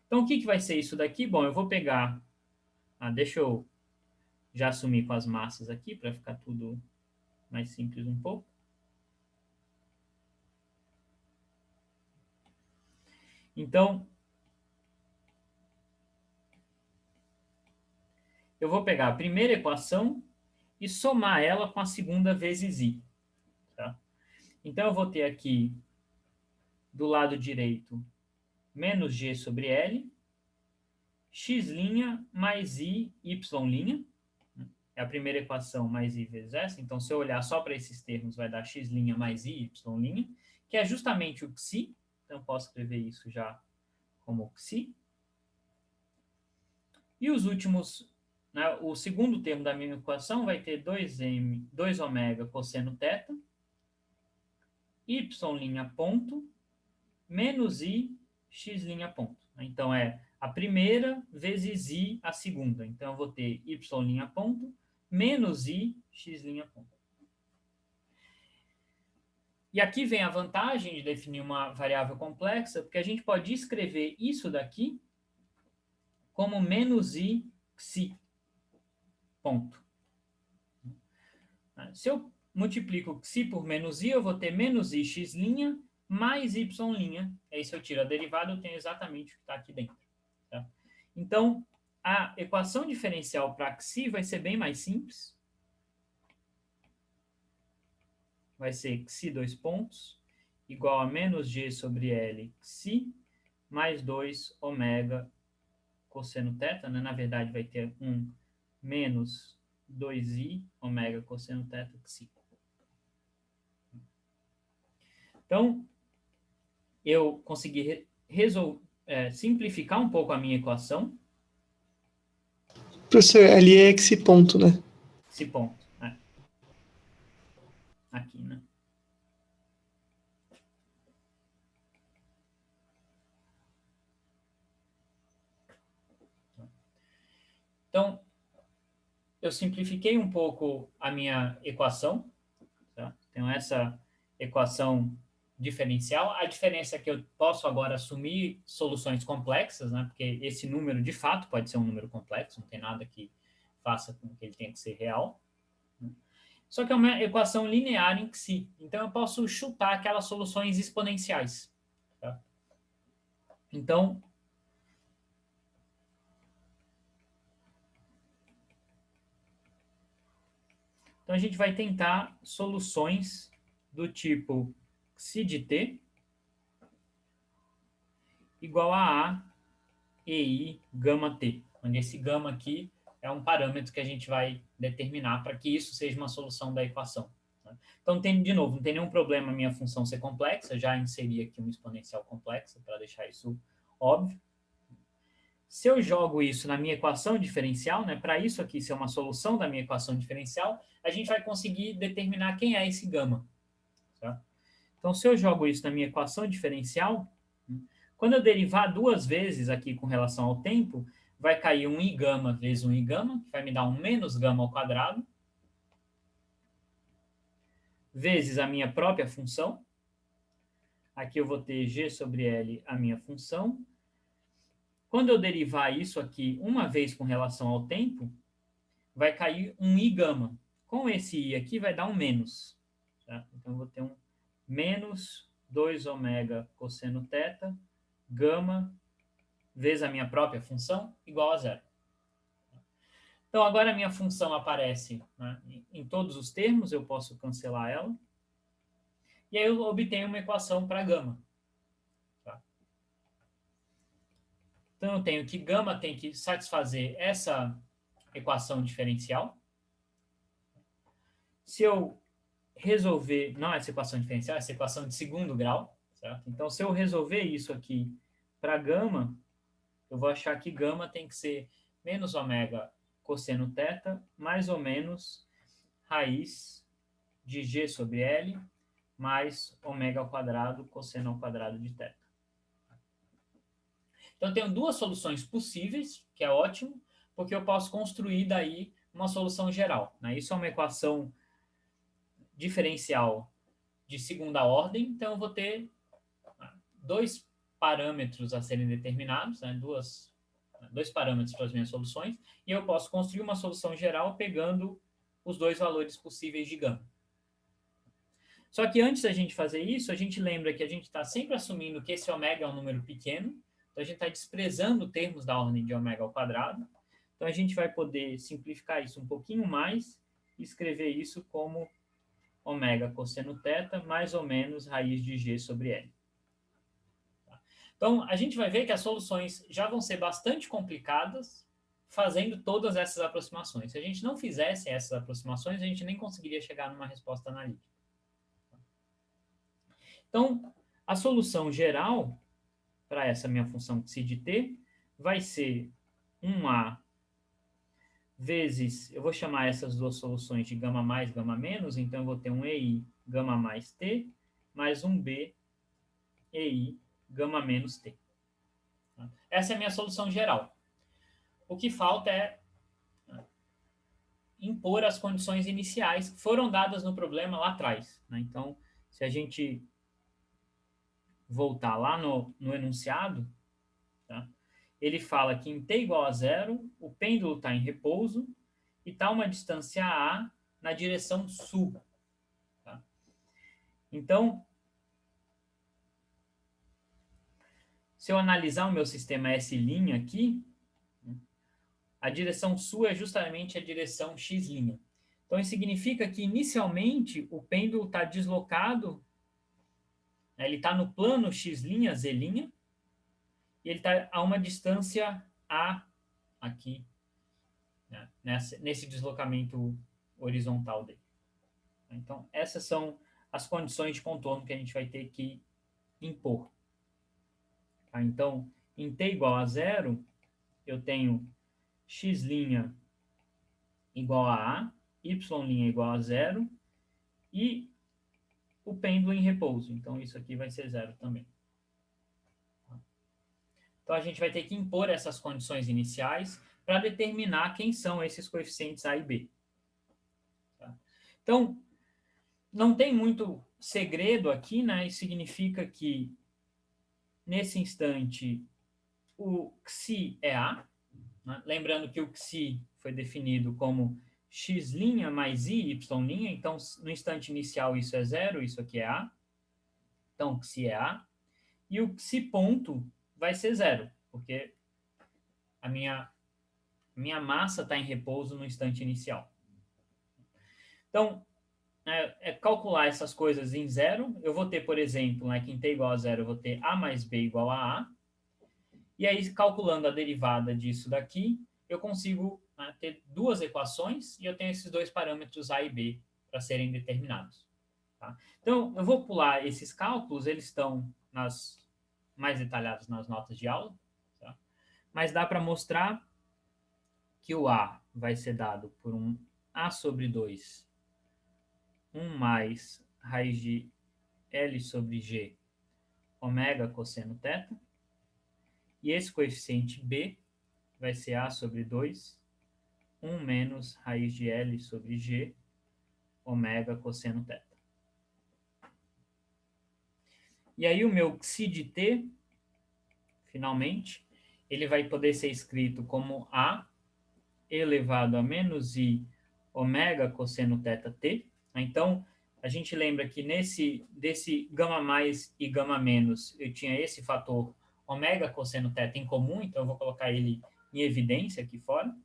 Então, o que vai ser isso daqui? Bom, eu vou pegar... deixa eu já assumir com as massas aqui, para ficar tudo mais simples um pouco. Então, eu vou pegar a primeira equação e somar ela com a segunda vezes i. Tá? Então, eu vou ter aqui, do lado direito, menos g sobre L, x' mais i, y'. É a primeira equação mais i vezes essa. Então, se eu olhar só para esses termos, vai dar x' mais i, y', que é justamente o psi. Então, eu posso escrever isso já como psi. E os últimos, né, o segundo termo da mesma equação vai ter 2 ômega cosseno θ, y' ponto, menos i, x' ponto. Então, é a primeira vezes i, a segunda. Então, eu vou ter y' ponto, menos i, x' ponto. E aqui vem a vantagem de definir uma variável complexa, porque a gente pode escrever isso daqui como menos i psi, ponto. Se eu multiplico psi por menos i, eu vou ter menos i x' mais y'. Aí, se eu tiro a derivada, eu tenho exatamente o que está aqui dentro. Tá? Então, a equação diferencial para psi vai ser bem mais simples. Vai ser psi 2 pontos, igual a menos g sobre L psi, mais 2 ômega cosseno θ, né? Na verdade, vai ter um menos 2i ômega cosseno θ psi. Então, eu consegui simplificar um pouco a minha equação. Professor, ali é esse ponto, né? Esse ponto. Aqui, né? Então, eu simplifiquei um pouco a minha equação. Tá? Tenho essa equação diferencial. A diferença é que eu posso agora assumir soluções complexas, né? Porque esse número, de fato, pode ser um número complexo, não tem nada que faça com que ele tenha que ser real. Né? Só que é uma equação linear em si. Então, eu posso chutar aquelas soluções exponenciais. Tá? Então, a gente vai tentar soluções do tipo psi de t igual a EI gama t, onde esse gama aqui é um parâmetro que a gente vai determinar para que isso seja uma solução da equação. Tá? Então, de novo, não tem nenhum problema a minha função ser complexa, já inseri aqui uma exponencial complexa para deixar isso óbvio. Se eu jogo isso na minha equação diferencial, né, para isso aqui ser uma solução da minha equação diferencial, a gente vai conseguir determinar quem é esse gama. Tá? Então, se eu jogo isso na minha equação diferencial, quando eu derivar duas vezes aqui com relação ao tempo, vai cair um i gama vezes um i gama, que vai me dar um menos gama ao quadrado, vezes a minha própria função. Aqui eu vou ter g sobre L, a minha função. Quando eu derivar isso aqui uma vez com relação ao tempo, vai cair um i gama. Com esse i aqui vai dar um menos. Tá? Então, eu vou ter um menos 2 ômega cosseno θ, gama, vezes a minha própria função, igual a zero. Então, agora a minha função aparece, né, em todos os termos, eu posso cancelar ela. E aí eu obtenho uma equação para gama. Tá? Então, eu tenho que gama tem que satisfazer essa equação diferencial. Se eu resolver, não essa equação diferencial, essa equação de segundo grau, certo? Então, se eu resolver isso aqui para gama, eu vou achar que gama tem que ser menos ômega cosseno θ, mais ou menos raiz de g sobre L, mais ômega ao quadrado, cosseno ao quadrado de θ. Então, eu tenho duas soluções possíveis, que é ótimo, porque eu posso construir daí uma solução geral, né? Isso é uma equação diferencial de segunda ordem, então eu vou ter dois parâmetros a serem determinados, né? Dois parâmetros para as minhas soluções, e eu posso construir uma solução geral pegando os dois valores possíveis de gama. Só que antes da gente fazer isso, a gente lembra que a gente está sempre assumindo que esse ômega é um número pequeno, então a gente está desprezando termos da ordem de ômega ao quadrado, então a gente vai poder simplificar isso um pouquinho mais e escrever isso como ômega cosseno θ mais ou menos raiz de g sobre L. Então, a gente vai ver que as soluções já vão ser bastante complicadas fazendo todas essas aproximações. Se a gente não fizesse essas aproximações, a gente nem conseguiria chegar numa resposta analítica. Então, a solução geral para essa minha função psi de t vai ser 1a vezes, eu vou chamar essas duas soluções de gama mais, gama menos, então eu vou ter um EI gama mais t mais um B EI gama menos t. Essa é a minha solução geral. O que falta é impor as condições iniciais que foram dadas no problema lá atrás, né? Então, se a gente voltar lá no enunciado, tá? Ele fala que em t igual a zero, o pêndulo está em repouso e está uma distância a na direção sul. Tá? Então, se eu analisar o meu sistema S' aqui, a direção sul é justamente a direção x'. Então, isso significa que, inicialmente, o pêndulo está deslocado, né, ele está no plano x', z', e ele está a uma distância a aqui, né, nesse deslocamento horizontal dele. Então, essas são as condições de contorno que a gente vai ter que impor. Tá? Então, em t igual a zero, eu tenho x' igual a A, y' igual a zero, e o pêndulo em repouso. Então, isso aqui vai ser zero também. Então, a gente vai ter que impor essas condições iniciais para determinar quem são esses coeficientes A e B. Tá? Então, não tem muito segredo aqui, né? Isso significa que, nesse instante, o xi é A, né? Lembrando que o xi foi definido como x' mais i, y', então no instante inicial isso é zero, isso aqui é A, então xi é A, e o xi ponto vai ser zero, porque a minha massa está em repouso no instante inicial. Então, calcular essas coisas em zero, eu vou ter, por exemplo, né, que em t igual a zero eu vou ter A mais B igual a A, e aí, calculando a derivada disso daqui, eu consigo, né, ter duas equações e eu tenho esses dois parâmetros A e B para serem determinados. Tá? Então, eu vou pular esses cálculos, eles estão mais detalhados nas notas de aula, tá? Mas dá para mostrar que o A vai ser dado por um A sobre 2, 1 mais raiz de L sobre G, ômega cosseno θ, e esse coeficiente B vai ser A sobre 2, 1 menos raiz de L sobre G, ômega cosseno θ. E aí o meu xi de t, finalmente, ele vai poder ser escrito como A elevado a menos I ômega cosseno θt. Então, a gente lembra que desse gama mais e gama menos, eu tinha esse fator ômega cosseno θ em comum, então eu vou colocar ele em evidência aqui fora.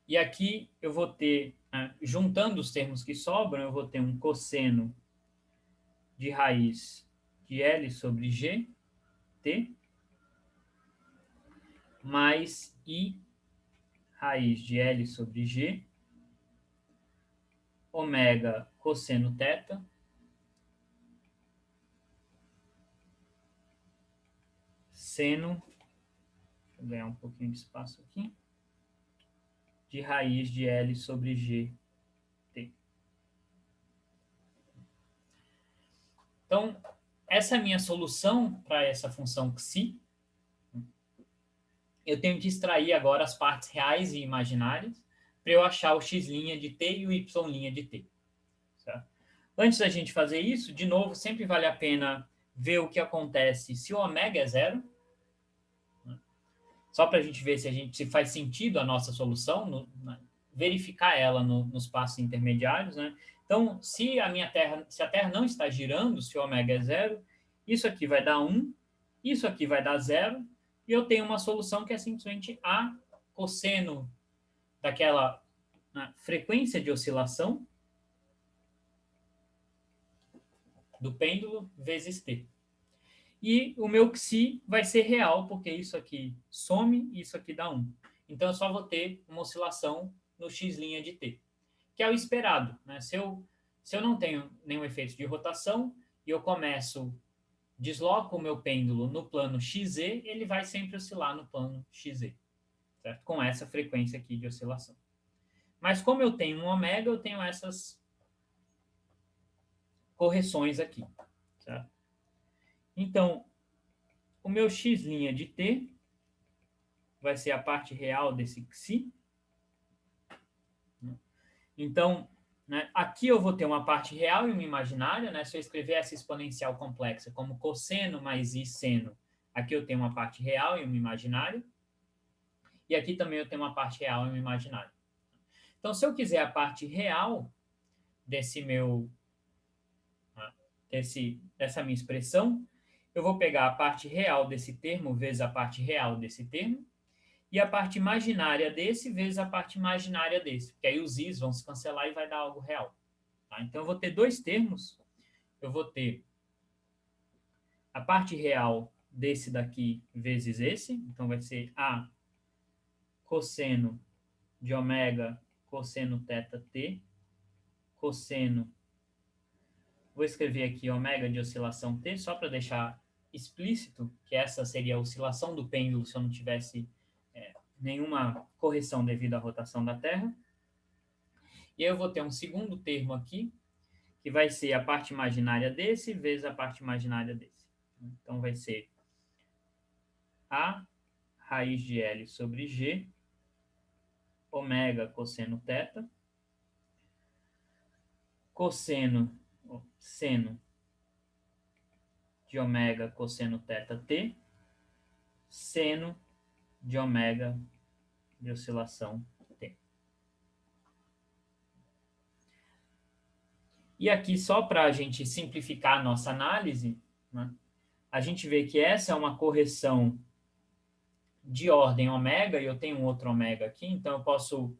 E aqui eu vou ter, juntando os termos que sobram, eu vou ter um cosseno de raiz de L sobre G, t, mais I raiz de L sobre G, ômega cosseno θ, seno, deixa eu ganhar um pouquinho de espaço aqui, de raiz de L sobre G, t. Então, essa é a minha solução para essa função xi. eu tenho que extrair agora as partes reais e imaginárias para eu achar o x' de t e o y' de t. Certo? Antes da gente fazer isso, de novo, sempre vale a pena ver o que acontece se o ômega é zero, só para a gente ver se faz sentido a nossa solução, verificar ela nos passos intermediários, né? Então, se a Terra não está girando, se o ômega é zero, isso aqui vai dar 1, isso aqui vai dar 0, e eu tenho uma solução que é simplesmente A cosseno daquela frequência de oscilação do pêndulo vezes t. E o meu psi vai ser real, porque isso aqui some e isso aqui dá 1. Então, eu só vou ter uma oscilação no x' de t, que é o esperado. Né? Se eu não tenho nenhum efeito de rotação e eu desloco o meu pêndulo no plano XZ, ele vai sempre oscilar no plano XZ, certo? Com essa frequência aqui de oscilação. Mas como eu tenho um ômega, eu tenho essas correções aqui, certo? Então, o meu x' de t vai ser a parte real desse psi. Então, né, aqui eu vou ter uma parte real e uma imaginária. Né? Se eu escrever essa exponencial complexa como cosseno mais i seno, aqui eu tenho uma parte real e uma imaginária. E aqui também eu tenho uma parte real e uma imaginária. Então, se eu quiser a parte real dessa minha expressão, eu vou pegar a parte real desse termo vezes a parte real desse termo, e a parte imaginária desse vezes a parte imaginária desse, porque aí os i's vão se cancelar e vai dar algo real. Tá? Então, eu vou ter dois termos. Eu vou ter a parte real desse daqui vezes esse, então vai ser A cosseno de ômega cosseno θ t, cosseno, vou escrever aqui ômega de oscilação t, só para deixar explícito que essa seria a oscilação do pêndulo se eu não tivesse nenhuma correção devido à rotação da Terra. E aí eu vou ter um segundo termo aqui, que vai ser a parte imaginária desse vezes a parte imaginária desse. Então, vai ser A raiz de L sobre G, ômega cosseno θ, seno de ômega cosseno θ t, seno de ômega de oscilação t. E aqui, só para a gente simplificar a nossa análise, né, a gente vê que essa é uma correção de ordem ômega, e eu tenho um outro ômega aqui, então eu posso...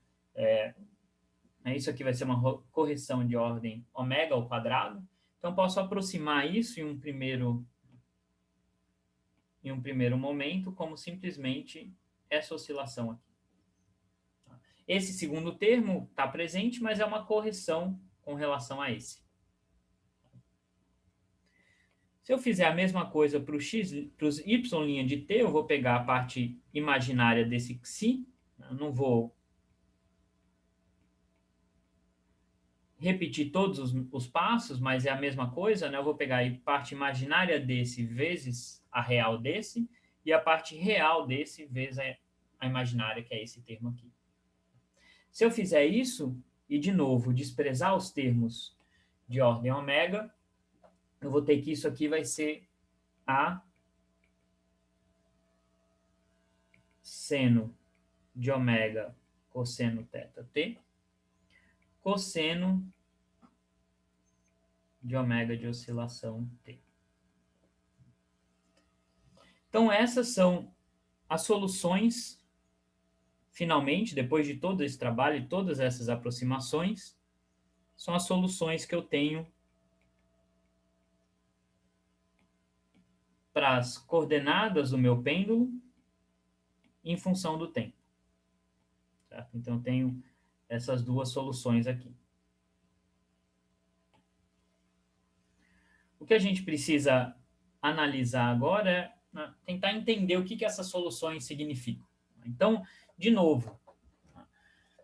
isso aqui vai ser uma correção de ordem ômega ao quadrado, então eu posso aproximar isso em um primeiro momento, como simplesmente essa oscilação aqui. Esse segundo termo está presente, mas é uma correção com relação a esse. Se eu fizer a mesma coisa para os y' de t, eu vou pegar a parte imaginária desse psi, eu não vou repetir todos os passos, mas é a mesma coisa, né? Eu vou pegar a parte imaginária desse vezes a real desse, e a parte real desse vezes a imaginária, que é esse termo aqui. Se eu fizer isso, e de novo, desprezar os termos de ordem ômega, eu vou ter que isso aqui vai ser A seno de ômega cosseno θ t, cosseno de ômega de oscilação t. Então, essas são as soluções, finalmente, depois de todo esse trabalho e todas essas aproximações, são as soluções que eu tenho para as coordenadas do meu pêndulo em função do tempo. Certo? Então, eu tenho essas duas soluções aqui. O que a gente precisa analisar agora é tentar entender o que essas soluções significam. Então, de novo,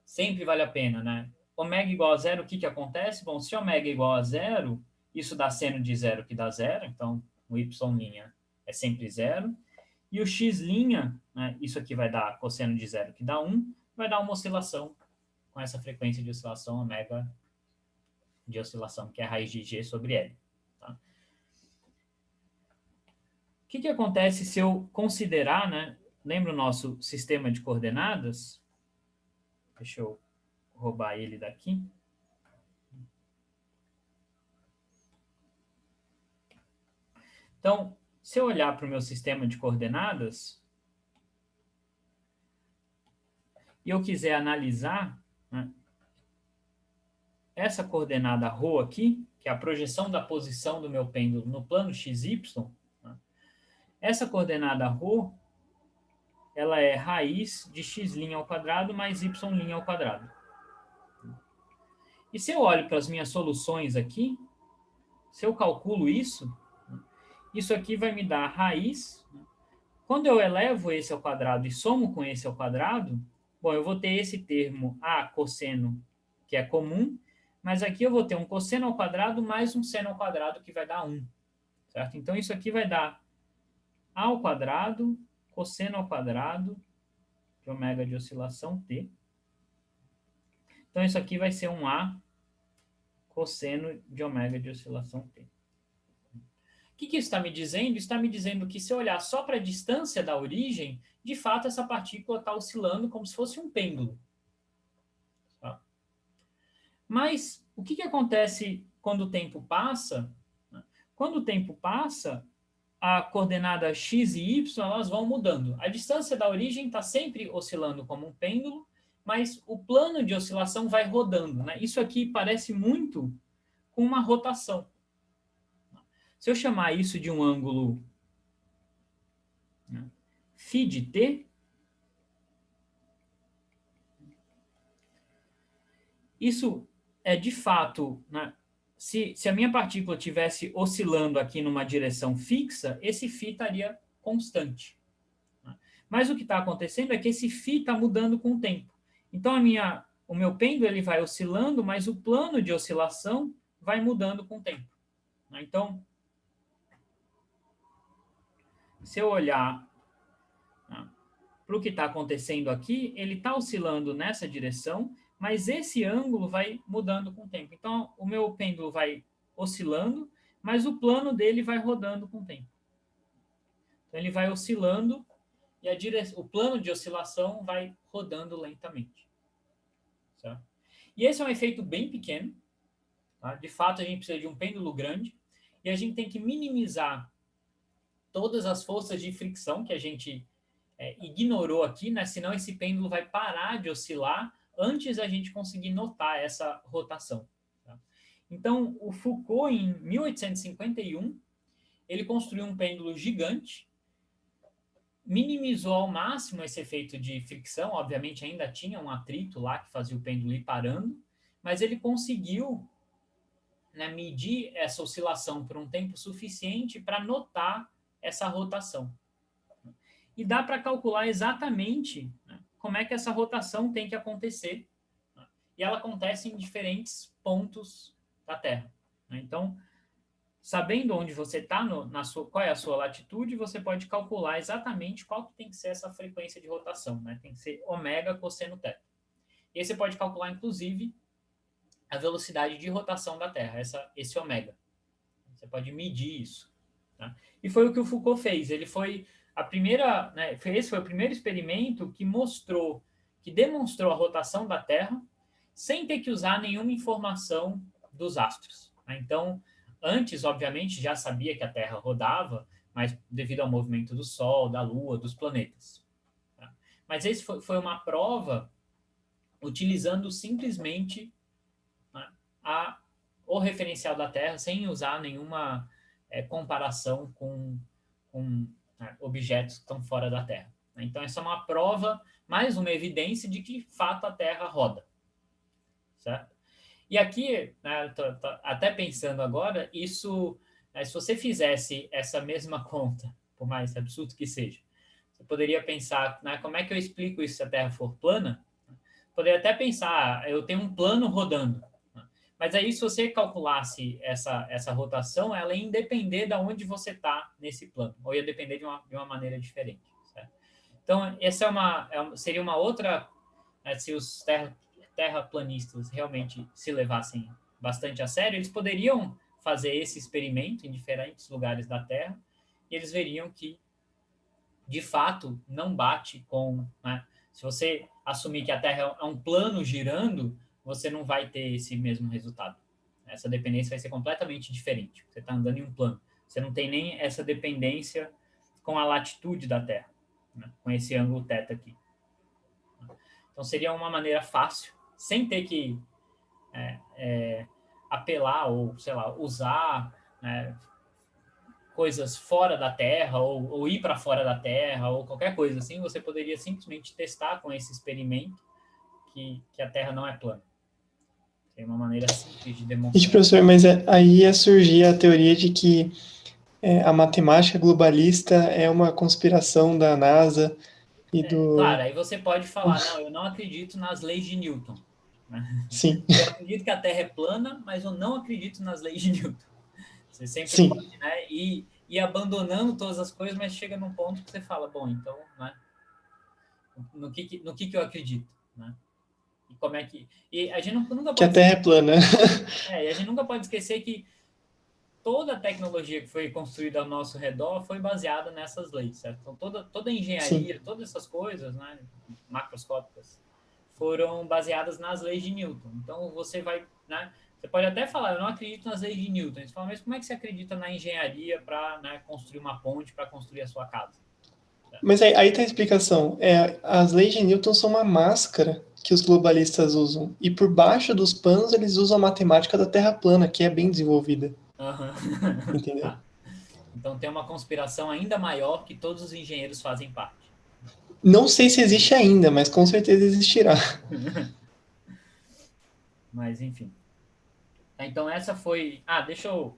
sempre vale a pena, né? Ômega igual a zero, o que acontece? Bom, se ômega igual a zero, isso dá seno de zero, que dá zero, então o y' é sempre zero. E o x', né, isso aqui vai dar cosseno de 0, que dá 1, vai dar uma oscilação com essa frequência de oscilação ômega de oscilação, que é a raiz de g sobre L. Tá? O que acontece se eu considerar, né? Lembra o nosso sistema de coordenadas? Deixa eu roubar ele daqui. Então, se eu olhar para o meu sistema de coordenadas e eu quiser analisar, né, essa coordenada ρ aqui, que é a projeção da posição do meu pêndulo no plano XY, né, essa coordenada ρ, ela é raiz de x' ao quadrado mais y' ao quadrado. E se eu olho para as minhas soluções aqui, se eu calculo isso, isso aqui vai me dar a raiz. Quando eu elevo esse ao quadrado e somo com esse ao quadrado, bom, eu vou ter esse termo A cosseno, que é comum, mas aqui eu vou ter um cosseno ao quadrado mais um seno ao quadrado, que vai dar 1. Certo? Então, isso aqui vai dar A ao quadrado, cosseno ao quadrado, de ômega de oscilação t. Então, isso aqui vai ser um A cosseno de ômega de oscilação t. O que isso está me dizendo? Está me dizendo que se eu olhar só para a distância da origem, de fato essa partícula está oscilando como se fosse um pêndulo. Tá? Mas o que acontece quando o tempo passa? Quando o tempo passa, a coordenada x e y elas vão mudando. A distância da origem está sempre oscilando como um pêndulo, mas o plano de oscilação vai rodando. Né? Isso aqui parece muito com uma rotação. Se eu chamar isso de um ângulo, né, φ de t, isso é de fato, né, se a minha partícula estivesse oscilando aqui numa direção fixa, esse φ estaria constante. Né? Mas o que está acontecendo é que esse φ está mudando com o tempo. Então, o meu pêndulo ele vai oscilando, mas o plano de oscilação vai mudando com o tempo. Né? Então, se eu olhar, né, para o que está acontecendo aqui, ele está oscilando nessa direção, mas esse ângulo vai mudando com o tempo. Então, o meu pêndulo vai oscilando, mas o plano dele vai rodando com o tempo. Então, ele vai oscilando e o plano de oscilação vai rodando lentamente. Certo? E esse é um efeito bem pequeno. Tá? De fato, a gente precisa de um pêndulo grande e a gente tem que minimizar todas as forças de fricção que a gente ignorou aqui, né? Senão esse pêndulo vai parar de oscilar antes da gente conseguir notar essa rotação. Tá? Então, o Foucault, em 1851, ele construiu um pêndulo gigante, minimizou ao máximo esse efeito de fricção, obviamente ainda tinha um atrito lá que fazia o pêndulo ir parando, mas ele conseguiu, né, medir essa oscilação por um tempo suficiente para notar essa rotação. E dá para calcular exatamente, né, como é que essa rotação tem que acontecer. Né? E ela acontece em diferentes pontos da Terra. Né? Então, sabendo onde você está, qual é a sua latitude, você pode calcular exatamente qual que tem que ser essa frequência de rotação. Né? Tem que ser ômega cosseno θ. E aí você pode calcular, inclusive, a velocidade de rotação da Terra, esse ômega. Você pode medir isso. Tá? E foi o que o Foucault fez. Ele foi esse foi o primeiro experimento que demonstrou a rotação da Terra sem ter que usar nenhuma informação dos astros. Né? Então, antes, obviamente, já sabia que a Terra rodava, mas devido ao movimento do Sol, da Lua, dos planetas. Tá? Mas esse foi uma prova utilizando simplesmente, né, o referencial da Terra, sem usar nenhuma comparação com objetos que estão fora da Terra. Então, essa é uma prova, mais uma evidência de que, de fato, a Terra roda. Certo? E aqui, né, tô até pensando agora, isso, se você fizesse essa mesma conta, por mais absurdo que seja, você poderia pensar, né, como é que eu explico isso se a Terra for plana? Poderia até pensar, eu tenho um plano rodando. Mas aí, se você calculasse essa rotação, ela ia independer de onde você está nesse plano, ou ia depender de uma maneira diferente. Certo? Então, essa seria uma outra, né, se os terraplanistas realmente se levassem bastante a sério, eles poderiam fazer esse experimento em diferentes lugares da Terra, e eles veriam que, de fato, não bate com... Né, se você assumir que a Terra é um plano girando, você não vai ter esse mesmo resultado. Essa dependência vai ser completamente diferente. Você está andando em um plano. Você não tem nem essa dependência com a latitude da Terra, né, com esse ângulo θ aqui. Então, seria uma maneira fácil, sem ter que apelar ou, sei lá, usar, né, coisas fora da Terra ou ir para fora da Terra ou qualquer coisa assim. Você poderia simplesmente testar com esse experimento que a Terra não é plana. Tem uma maneira simples de demonstrar. Professor, mas aí ia surgir a teoria de que a matemática globalista é uma conspiração da NASA e Claro, aí você pode falar, não, eu não acredito nas leis de Newton. Né? Sim. Eu acredito que a Terra é plana, mas eu não acredito nas leis de Newton. Você sempre Sim. pode, né, ir abandonando todas as coisas, mas chega num ponto que você fala, bom, então, né, no que eu acredito, né? E como é que... E a gente nunca Que a pode... Terra é plana. E a gente nunca pode esquecer que toda a tecnologia que foi construída ao nosso redor foi baseada nessas leis, certo? Então, toda a engenharia, Sim. todas essas coisas, né, macroscópicas, foram baseadas nas leis de Newton. Então, você vai... Né, você pode até falar, eu não acredito nas leis de Newton. Você fala, mas como é que você acredita na engenharia para, né, construir uma ponte, para construir a sua casa? Mas aí tá a explicação. As leis de Newton são uma máscara que os globalistas usam. E por baixo dos panos eles usam a matemática da Terra plana, que é bem desenvolvida. Uhum. Entendeu? Tá. Então tem uma conspiração ainda maior que todos os engenheiros fazem parte. Não sei se existe ainda, mas com certeza existirá. Mas, enfim. Então essa foi... deixa eu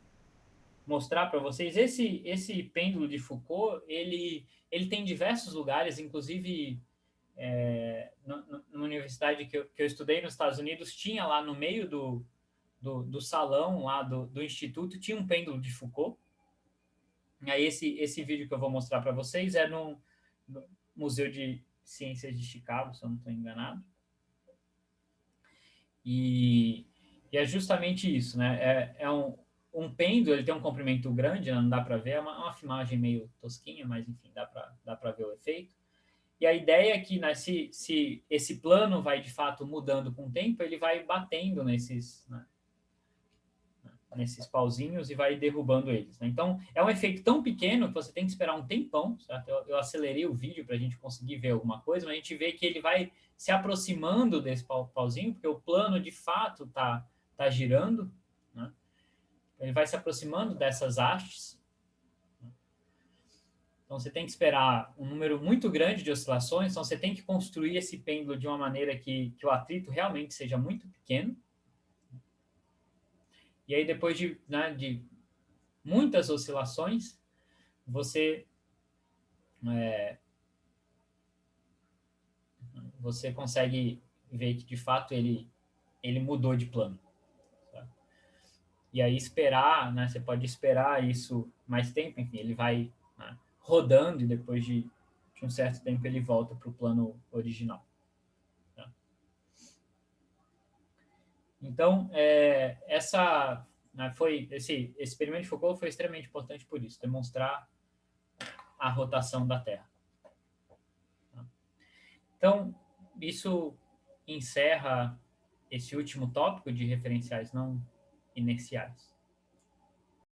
mostrar para vocês. Esse pêndulo de Foucault, ele tem diversos lugares, inclusive numa universidade que eu estudei nos Estados Unidos, tinha lá no meio do salão lá do instituto, tinha um pêndulo de Foucault. E aí esse vídeo que eu vou mostrar para vocês é no Museu de Ciências de Chicago, se eu não estou enganado. E é justamente isso, né? É um pêndulo, ele tem um comprimento grande, né? Não dá para ver, é uma filmagem meio tosquinha, mas enfim, dá para ver o efeito. E a ideia é que, né, se esse plano vai de fato mudando com o tempo, ele vai batendo nesses pauzinhos e vai derrubando eles. Né? Então, é um efeito tão pequeno que você tem que esperar um tempão. Certo? Eu acelerei o vídeo para a gente conseguir ver alguma coisa, mas a gente vê que ele vai se aproximando desse pauzinho, porque o plano de fato tá girando. Né? Ele vai se aproximando dessas hastes. Então, você tem que esperar um número muito grande de oscilações. Então, você tem que construir esse pêndulo de uma maneira que o atrito realmente seja muito pequeno. E aí, depois de muitas oscilações, você consegue ver que, de fato, ele mudou de plano. Tá? E aí esperar, né, você pode esperar isso mais tempo, enfim, ele vai, né, rodando e depois de um certo tempo ele volta para o plano original. Tá? Então, esse experimento de Foucault foi extremamente importante por isso, demonstrar a rotação da Terra. Tá? Então, isso encerra esse último tópico de referenciais não inerciais.